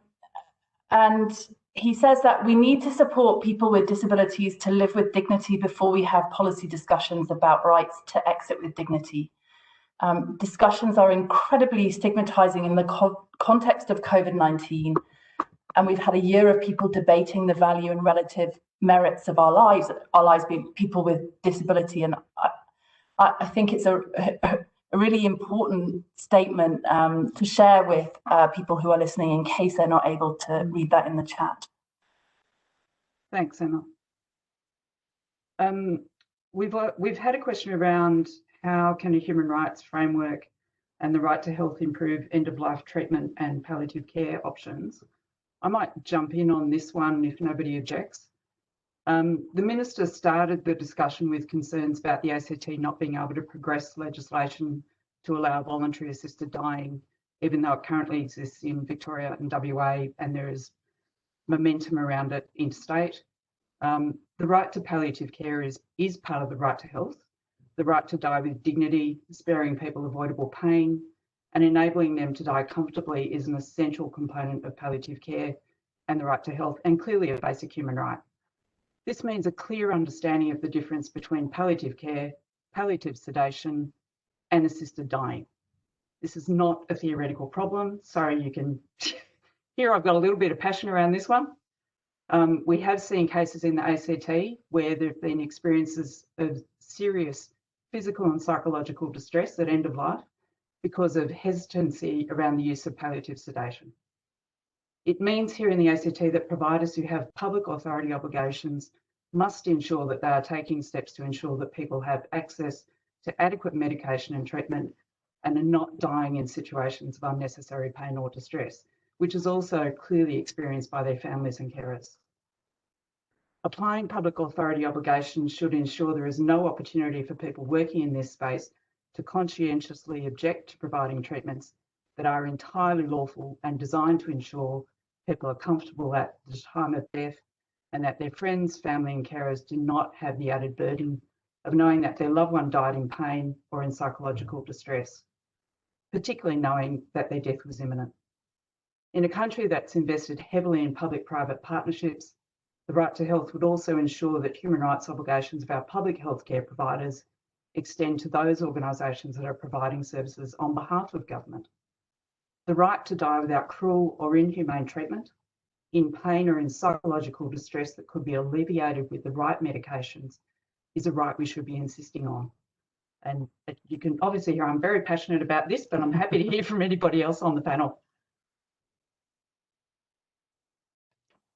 he says that we need to support people with disabilities to live with dignity before we have policy discussions about rights to exit with dignity. Discussions are incredibly stigmatizing in the context of COVID-19. And we've had a year of people debating the value and relative merits of our lives being people with disability. And I think it's a really important statement to share with people who are listening in case they're not able to read that in the chat. Thanks, Emma. We've had a question around how can a human rights framework and the right to health improve end-of-life treatment and palliative care options. I might jump in on this one if nobody objects. The Minister started the discussion with concerns about the ACT not being able to progress legislation to allow voluntary assisted dying, even though it currently exists in Victoria and WA, and there is momentum around it interstate. The right to palliative care is part of the right to health. The right to die with dignity, sparing people avoidable pain, and enabling them to die comfortably is an essential component of palliative care and the right to health, and clearly a basic human right. This means a clear understanding of the difference between palliative care, palliative sedation, and assisted dying. This is not a theoretical problem. Sorry, you can hear I've got a little bit of passion around this one. We have seen cases in the ACT where there have been experiences of serious physical and psychological distress at end of life because of hesitancy around the use of palliative sedation. It means here in the ACT that providers who have public authority obligations must ensure that they are taking steps to ensure that people have access to adequate medication and treatment and are not dying in situations of unnecessary pain or distress, which is also clearly experienced by their families and carers. Applying public authority obligations should ensure there is no opportunity for people working in this space to conscientiously object to providing treatments that are entirely lawful and designed to ensure people are comfortable at the time of death and that their friends, family and carers do not have the added burden of knowing that their loved one died in pain or in psychological distress, particularly knowing that their death was imminent. In a country that's invested heavily in public-private partnerships, the right to health would also ensure that human rights obligations of our public healthcare providers extend to those organisations that are providing services on behalf of government. The right to die without cruel or inhumane treatment, in pain or in psychological distress that could be alleviated with the right medications, is a right we should be insisting on. And you can obviously hear I'm very passionate about this, but I'm happy to hear from anybody else on the panel.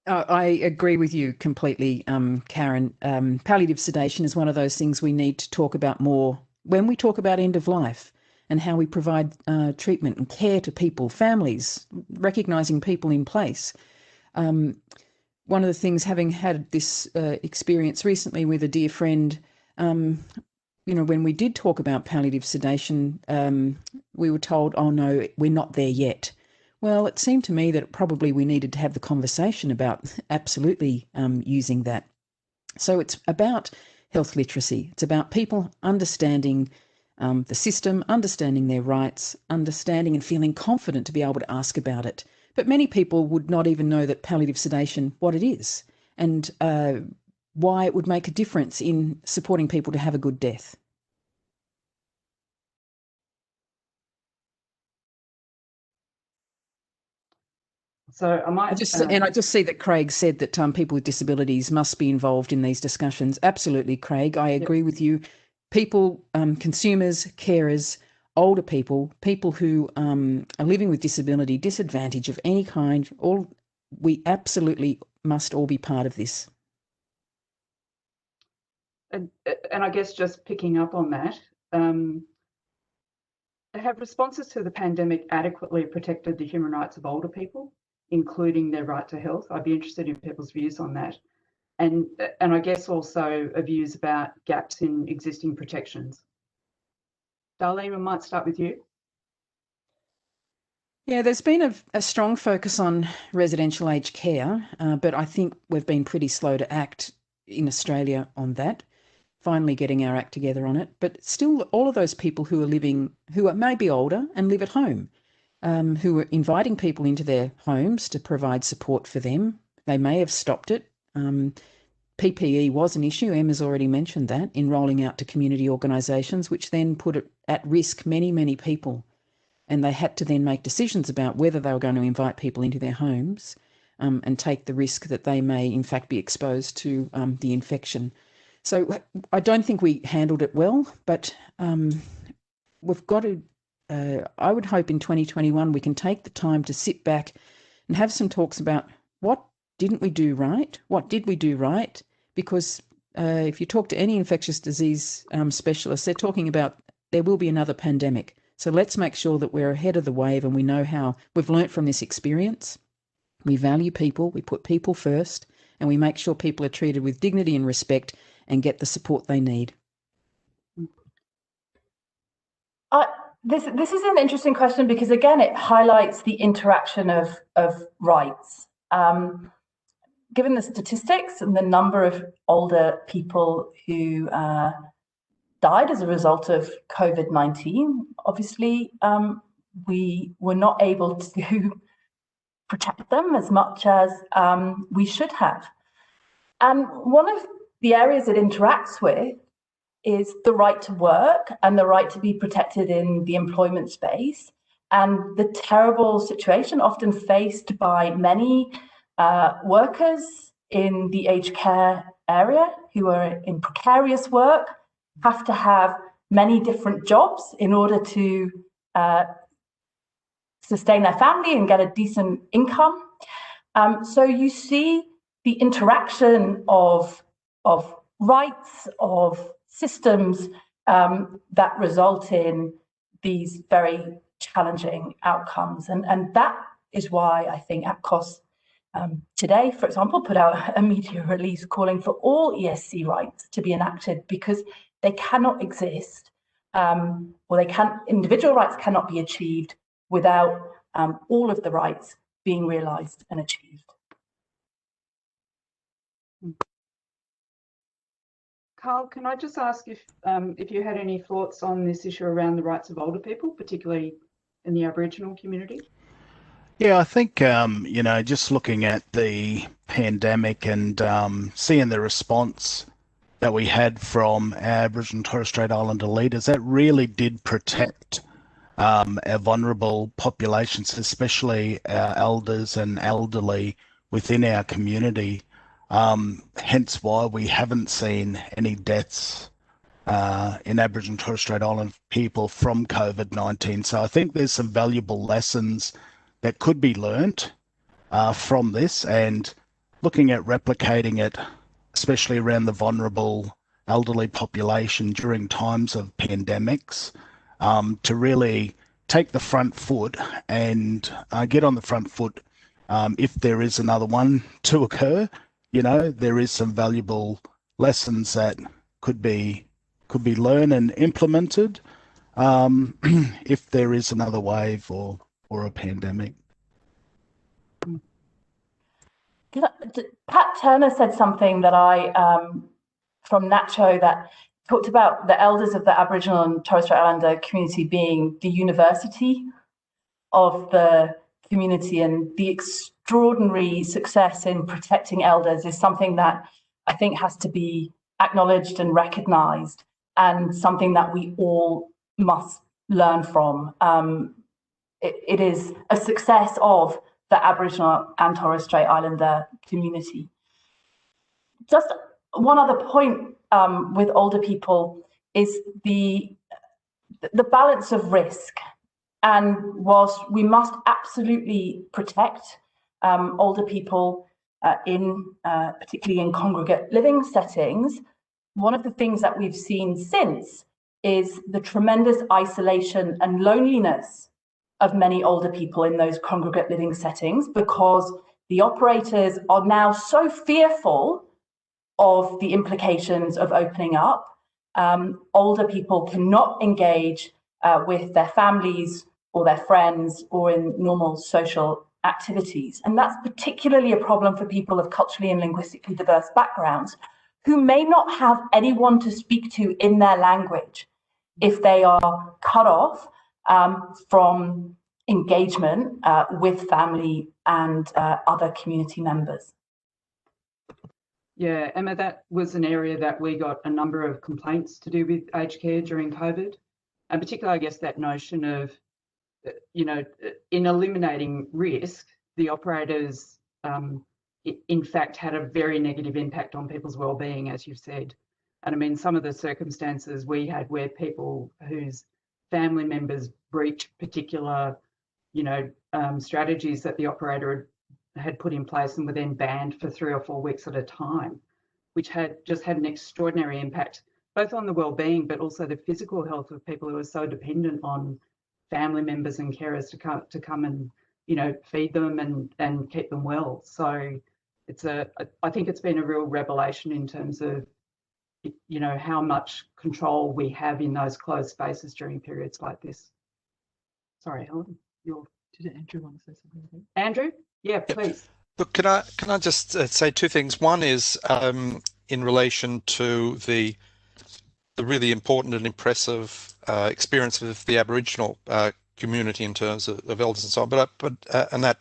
I agree with you completely, Karen. Palliative sedation is one of those things we need to talk about more when we talk about end of life and how we provide treatment and care to people, families, recognising people in place. One of the things, having had this experience recently with a dear friend, you know, when we did talk about palliative sedation, we were told, oh no, we're not there yet. Well, it seemed to me that probably we needed to have the conversation about absolutely using that. So it's about health literacy. It's about people understanding the system, understanding their rights, understanding and feeling confident to be able to ask about it. But many people would not even know that palliative sedation, what it is, and why it would make a difference in supporting people to have a good death. So I just see that Craig said that people with disabilities must be involved in these discussions. Absolutely, Craig. I agree with you. People, consumers, carers, older people, people who are living with disability, disadvantage of any kind, we absolutely must all be part of this. And I guess just picking up on that, have responses to the pandemic adequately protected the human rights of older people, including their right to health? I'd be interested in people's views on that. And I guess also views about gaps in existing protections. Darlene, I might start with you. Yeah, there's been a strong focus on residential aged care, but I think we've been pretty slow to act in Australia on that, finally getting our act together on it. But still, all of those people who are living, who are maybe older and live at home, who are inviting people into their homes to provide support for them, they may have stopped it. PPE was an issue, Emma's already mentioned that, in rolling out to community organisations, which then put at risk many, many people. And they had to then make decisions about whether they were going to invite people into their homes and take the risk that they may in fact be exposed to the infection. So I don't think we handled it well, but we've got to, I would hope in 2021 we can take the time to sit back and have some talks about what didn't we do right? What did we do right? Because if you talk to any infectious disease specialist, they're talking about there will be another pandemic. So let's make sure that we're ahead of the wave and we know how we've learnt from this experience. We value people, we put people first, and we make sure people are treated with dignity and respect and get the support they need. This is an interesting question because, again, it highlights the interaction of rights. Given the statistics and the number of older people who died as a result of COVID-19, obviously we were not able to protect them as much as we should have. And one of the areas it interacts with is the right to work and the right to be protected in the employment space, and the terrible situation often faced by many workers in the aged care area who are in precarious work, have to have many different jobs in order to sustain their family and get a decent income. So you see the interaction of rights, of systems that result in these very challenging outcomes. And that is why I think APCOS today, for example, put out a media release calling for all ESC rights to be enacted, because they cannot exist, individual rights cannot be achieved without all of the rights being realised and achieved. Karl, can I just ask if you had any thoughts on this issue around the rights of older people, particularly in the Aboriginal community? Yeah, I think, just looking at the pandemic and seeing the response that we had from Aboriginal and Torres Strait Islander leaders, that really did protect our vulnerable populations, especially our elders and elderly within our community. Hence why we haven't seen any deaths in Aboriginal and Torres Strait Islander people from COVID-19. So I think there's some valuable lessons that could be learnt from this, and looking at replicating it, especially around the vulnerable elderly population during times of pandemics, to really take the front foot and get on the front foot if there is another one to occur. There is some valuable lessons that could be learned and implemented if there is another wave or a pandemic. Pat Turner said something that from Nacho, that talked about the elders of the Aboriginal and Torres Strait Islander community being the university of the community, and the extraordinary success in protecting elders is something that I think has to be acknowledged and recognised, and something that we all must learn from. It is a success of the Aboriginal and Torres Strait Islander community. Just one other point with older people is the balance of risk. And whilst we must absolutely protect older people particularly in congregate living settings, one of the things that we've seen since is the tremendous isolation and loneliness of many older people in those congregate living settings, because the operators are now so fearful of the implications of opening up. Older people cannot engage with their families or their friends or in normal social activities. And that's particularly a problem for people of culturally and linguistically diverse backgrounds who may not have anyone to speak to in their language if they are cut off from engagement with family and other community members. Yeah, Emma, that was an area that we got a number of complaints to do with aged care during COVID, and particularly, I guess, that notion of, in eliminating risk, the operators, in fact, had a very negative impact on people's well-being, as you've said. And I mean, some of the circumstances we had where people whose family members breached particular, strategies that the operator had put in place and were then banned for 3 or 4 weeks at a time, which had an extraordinary impact, both on the well-being, but also the physical health of people who are so dependent on family members and carers to come and, feed them and keep them well. So I think it's been a real revelation in terms of, how much control we have in those closed spaces during periods like this. Sorry, Helen, Did Andrew want to say something? Andrew? Yeah, please. Look, can I just say 2 things? One is in relation to the really important and impressive experience of the Aboriginal community in terms of elders and so on, but and that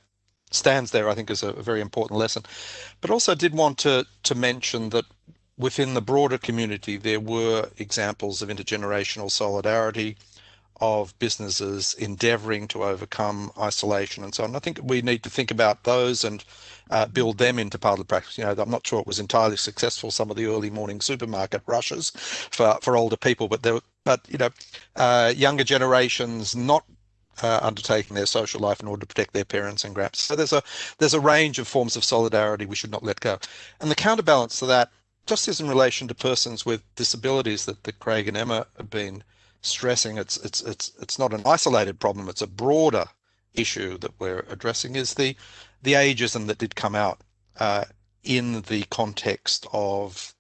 stands there, I think, is a very important lesson. But also did want to mention that within the broader community, there were examples of intergenerational solidarity, of businesses endeavouring to overcome isolation and so on. I think we need to think about those and build them into part of the practice. You know, I'm not sure it was entirely successful, some of the early morning supermarket rushes for older people, but younger generations not undertaking their social life in order to protect their parents and grands. So there's a range of forms of solidarity we should not let go. And the counterbalance to that, just as in relation to persons with disabilities that Craig and Emma have been stressing, it's not an isolated problem, it's a broader issue that we're addressing, is the ageism that did come out in the context of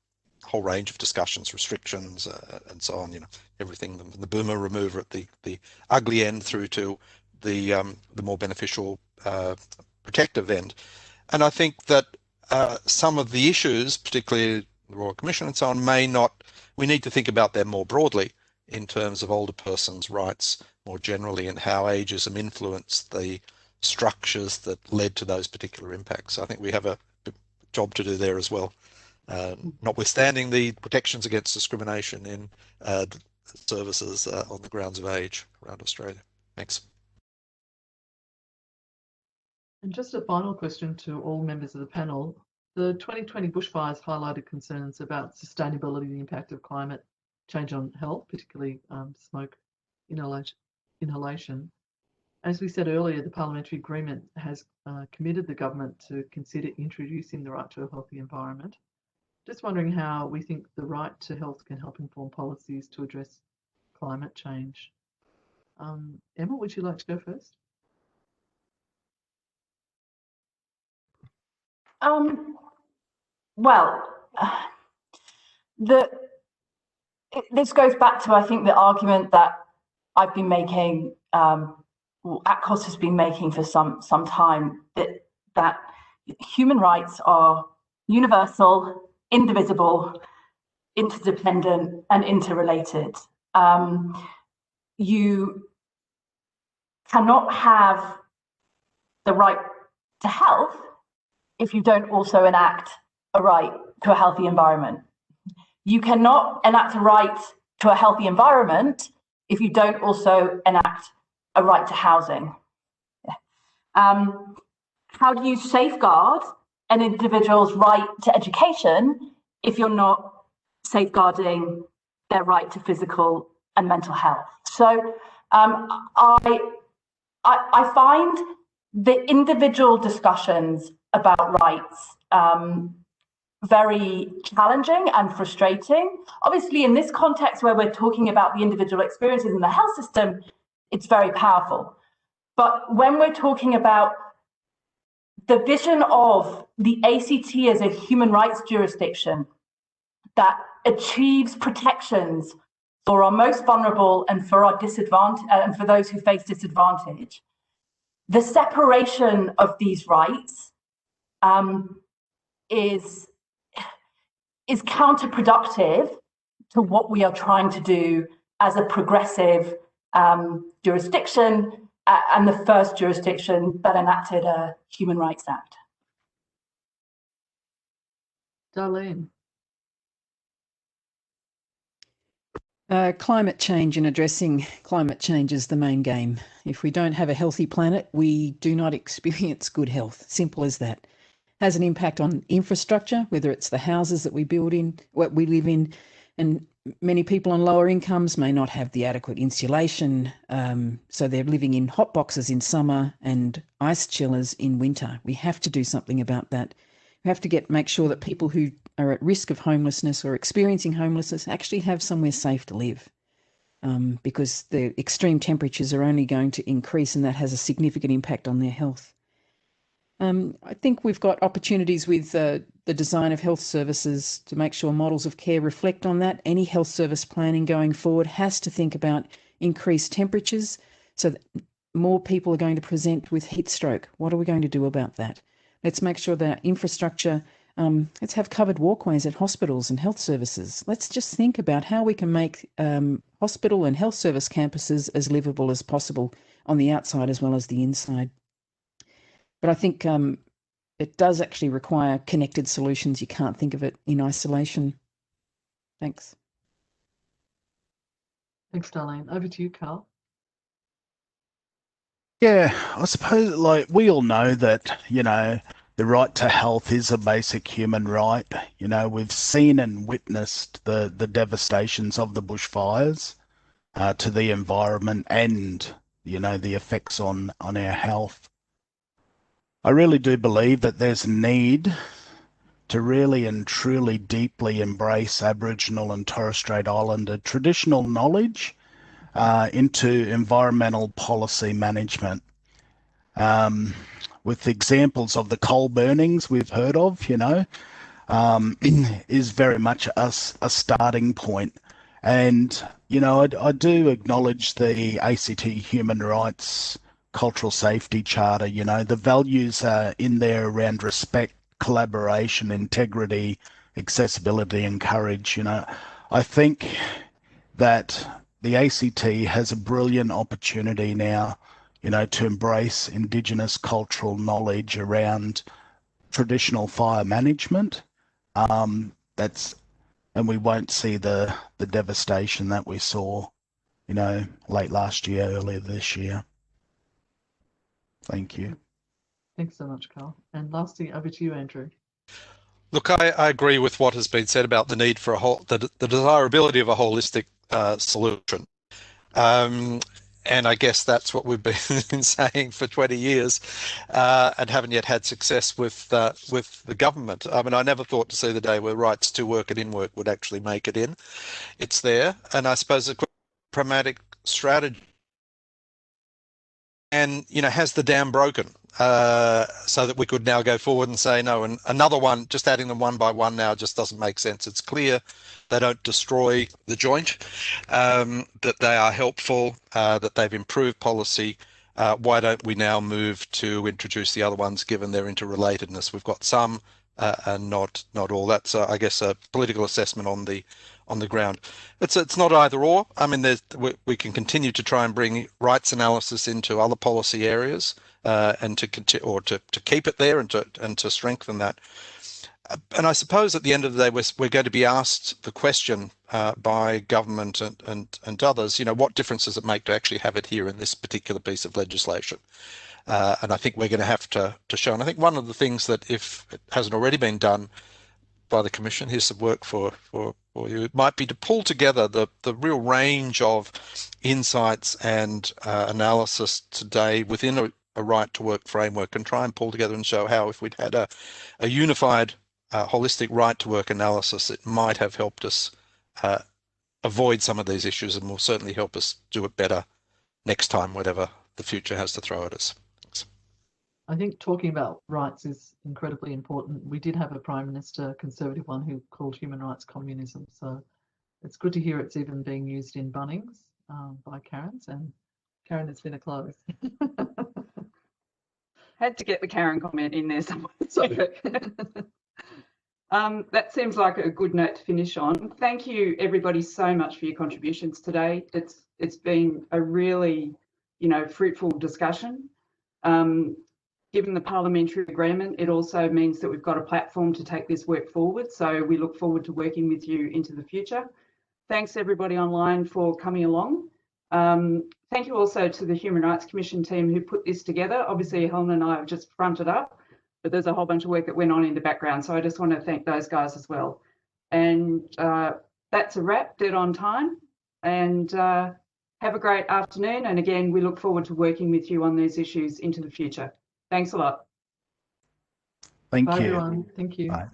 a whole range of discussions, restrictions, and so on. You know, everything from the boomer remover at the ugly end through to the more beneficial protective end. And I think that some of the issues, particularly the Royal Commission and so on, we need to think about them more broadly in terms of older persons' rights more generally, and how ageism influenced the structures that led to those particular impacts. So I think we have a job to do there as well, notwithstanding the protections against discrimination in services on the grounds of age around Australia. Thanks. And just a final question to all members of the panel. The 2020 bushfires highlighted concerns about sustainability and the impact of climate change on health, particularly smoke inhalation. As we said earlier, the parliamentary agreement has committed the government to consider introducing the right to a healthy environment. Just wondering how we think the right to health can help inform policies to address climate change. Emma, would you like to go first? This goes back to, I think, the argument that I've been making, ACCOS has been making for some time, that human rights are universal, indivisible, interdependent, and interrelated. You cannot have the right to health if you don't also enact a right to a healthy environment. You cannot enact a right to a healthy environment if you don't also enact a right to housing. How do you safeguard an individual's right to education if you're not safeguarding their right to physical and mental health? So I find the individual discussions about rights very challenging and frustrating. Obviously, in this context where we're talking about the individual experiences in the health system, it's very powerful. But when we're talking about the vision of the ACT as a human rights jurisdiction that achieves protections for our most vulnerable and for our disadvantage and for those who face disadvantage, the separation of these rights is counterproductive to what we are trying to do as a progressive jurisdiction and the first jurisdiction that enacted a Human Rights Act. Darlene. Climate change and addressing climate change is the main game. If we don't have a healthy planet, we do not experience good health. Simple as that. Has an impact on infrastructure, whether it's the houses that we build in, what we live in, and many people on lower incomes may not have the adequate insulation, so they're living in hot boxes in summer and ice chillers in winter. We have to do something about that. We have to make sure that people who are at risk of homelessness or experiencing homelessness actually have somewhere safe to live, because the extreme temperatures are only going to increase, and that has a significant impact on their health. I think we've got opportunities with the design of health services to make sure models of care reflect on that. Any health service planning going forward has to think about increased temperatures so that more people are going to present with heat stroke. What are we going to do about that? Let's make sure that infrastructure, let's have covered walkways at hospitals and health services. Let's just think about how we can make hospital and health service campuses as livable as possible on the outside as well as the inside. But I think it does actually require connected solutions. You can't think of it in isolation. Thanks. Thanks, Darlene. Over to you, Karl. Yeah, I suppose, like, we all know that, the right to health is a basic human right. We've seen and witnessed the devastations of the bushfires to the environment and, the effects on our health. I really do believe that there's a need to really and truly deeply embrace Aboriginal and Torres Strait Islander traditional knowledge into environmental policy management. With examples of the coal burnings we've heard of, is very much a starting point. And, I do acknowledge the ACT Human Rights Cultural Safety Charter. The values are in there around respect, collaboration, integrity, accessibility and courage. I think that the ACT has a brilliant opportunity now, to embrace Indigenous cultural knowledge around traditional fire management. And we won't see the devastation that we saw, late last year, earlier this year. Thank you. Thanks so much, Karl. And lastly, over to you, Andrew. Look, I agree with what has been said about the need for the desirability of a holistic solution. And I guess that's what we've been saying for 20 years and haven't yet had success with the government. I mean, I never thought to see the day where rights to work and in work would actually make it in. It's there. And I suppose a pragmatic strategy and, has the dam broken so that we could now go forward and say, no, and another one, just adding them one by one now just doesn't make sense. It's clear they don't destroy the joint, that they are helpful, that they've improved policy. Why don't we now move to introduce the other ones given their interrelatedness? We've got some and not all. That's, I guess, a political assessment on the ground. It's not either or. I mean, we can continue to try and bring rights analysis into other policy areas and to keep it there and to strengthen that. And I suppose at the end of the day, we're going to be asked the question by government and others, what difference does it make to actually have it here in this particular piece of legislation? And I think we're going to have to show. And I think one of the things that, if it hasn't already been done by the Commission, here's some work for you, it might be to pull together the real range of insights and analysis today within a right to work framework and try and pull together and show how, if we'd had a unified holistic right to work analysis, it might have helped us avoid some of these issues and will certainly help us do it better next time, whatever the future has to throw at us. Thanks. I think talking about rights is incredibly important. We did have a Prime Minister, Conservative one, who called human rights communism. So it's good to hear it's even being used in Bunnings by Karens, and Karen, it's been a close. Had to get the Karen comment in there somewhere. Sorry. That seems like a good note to finish on. Thank you, everybody, so much for your contributions today. It's been a really, fruitful discussion. Given the parliamentary agreement, it also means that we've got a platform to take this work forward. So we look forward to working with you into the future. Thanks, everybody online, for coming along. Thank you also to the Human Rights Commission team who put this together. Obviously, Helen and I have just fronted up, but there's a whole bunch of work that went on in the background. So I just want to thank those guys as well. And that's a wrap, dead on time. And have a great afternoon. And again, we look forward to working with you on these issues into the future. Thanks a lot. Thank Bye, you. everyone. Thank you. Bye.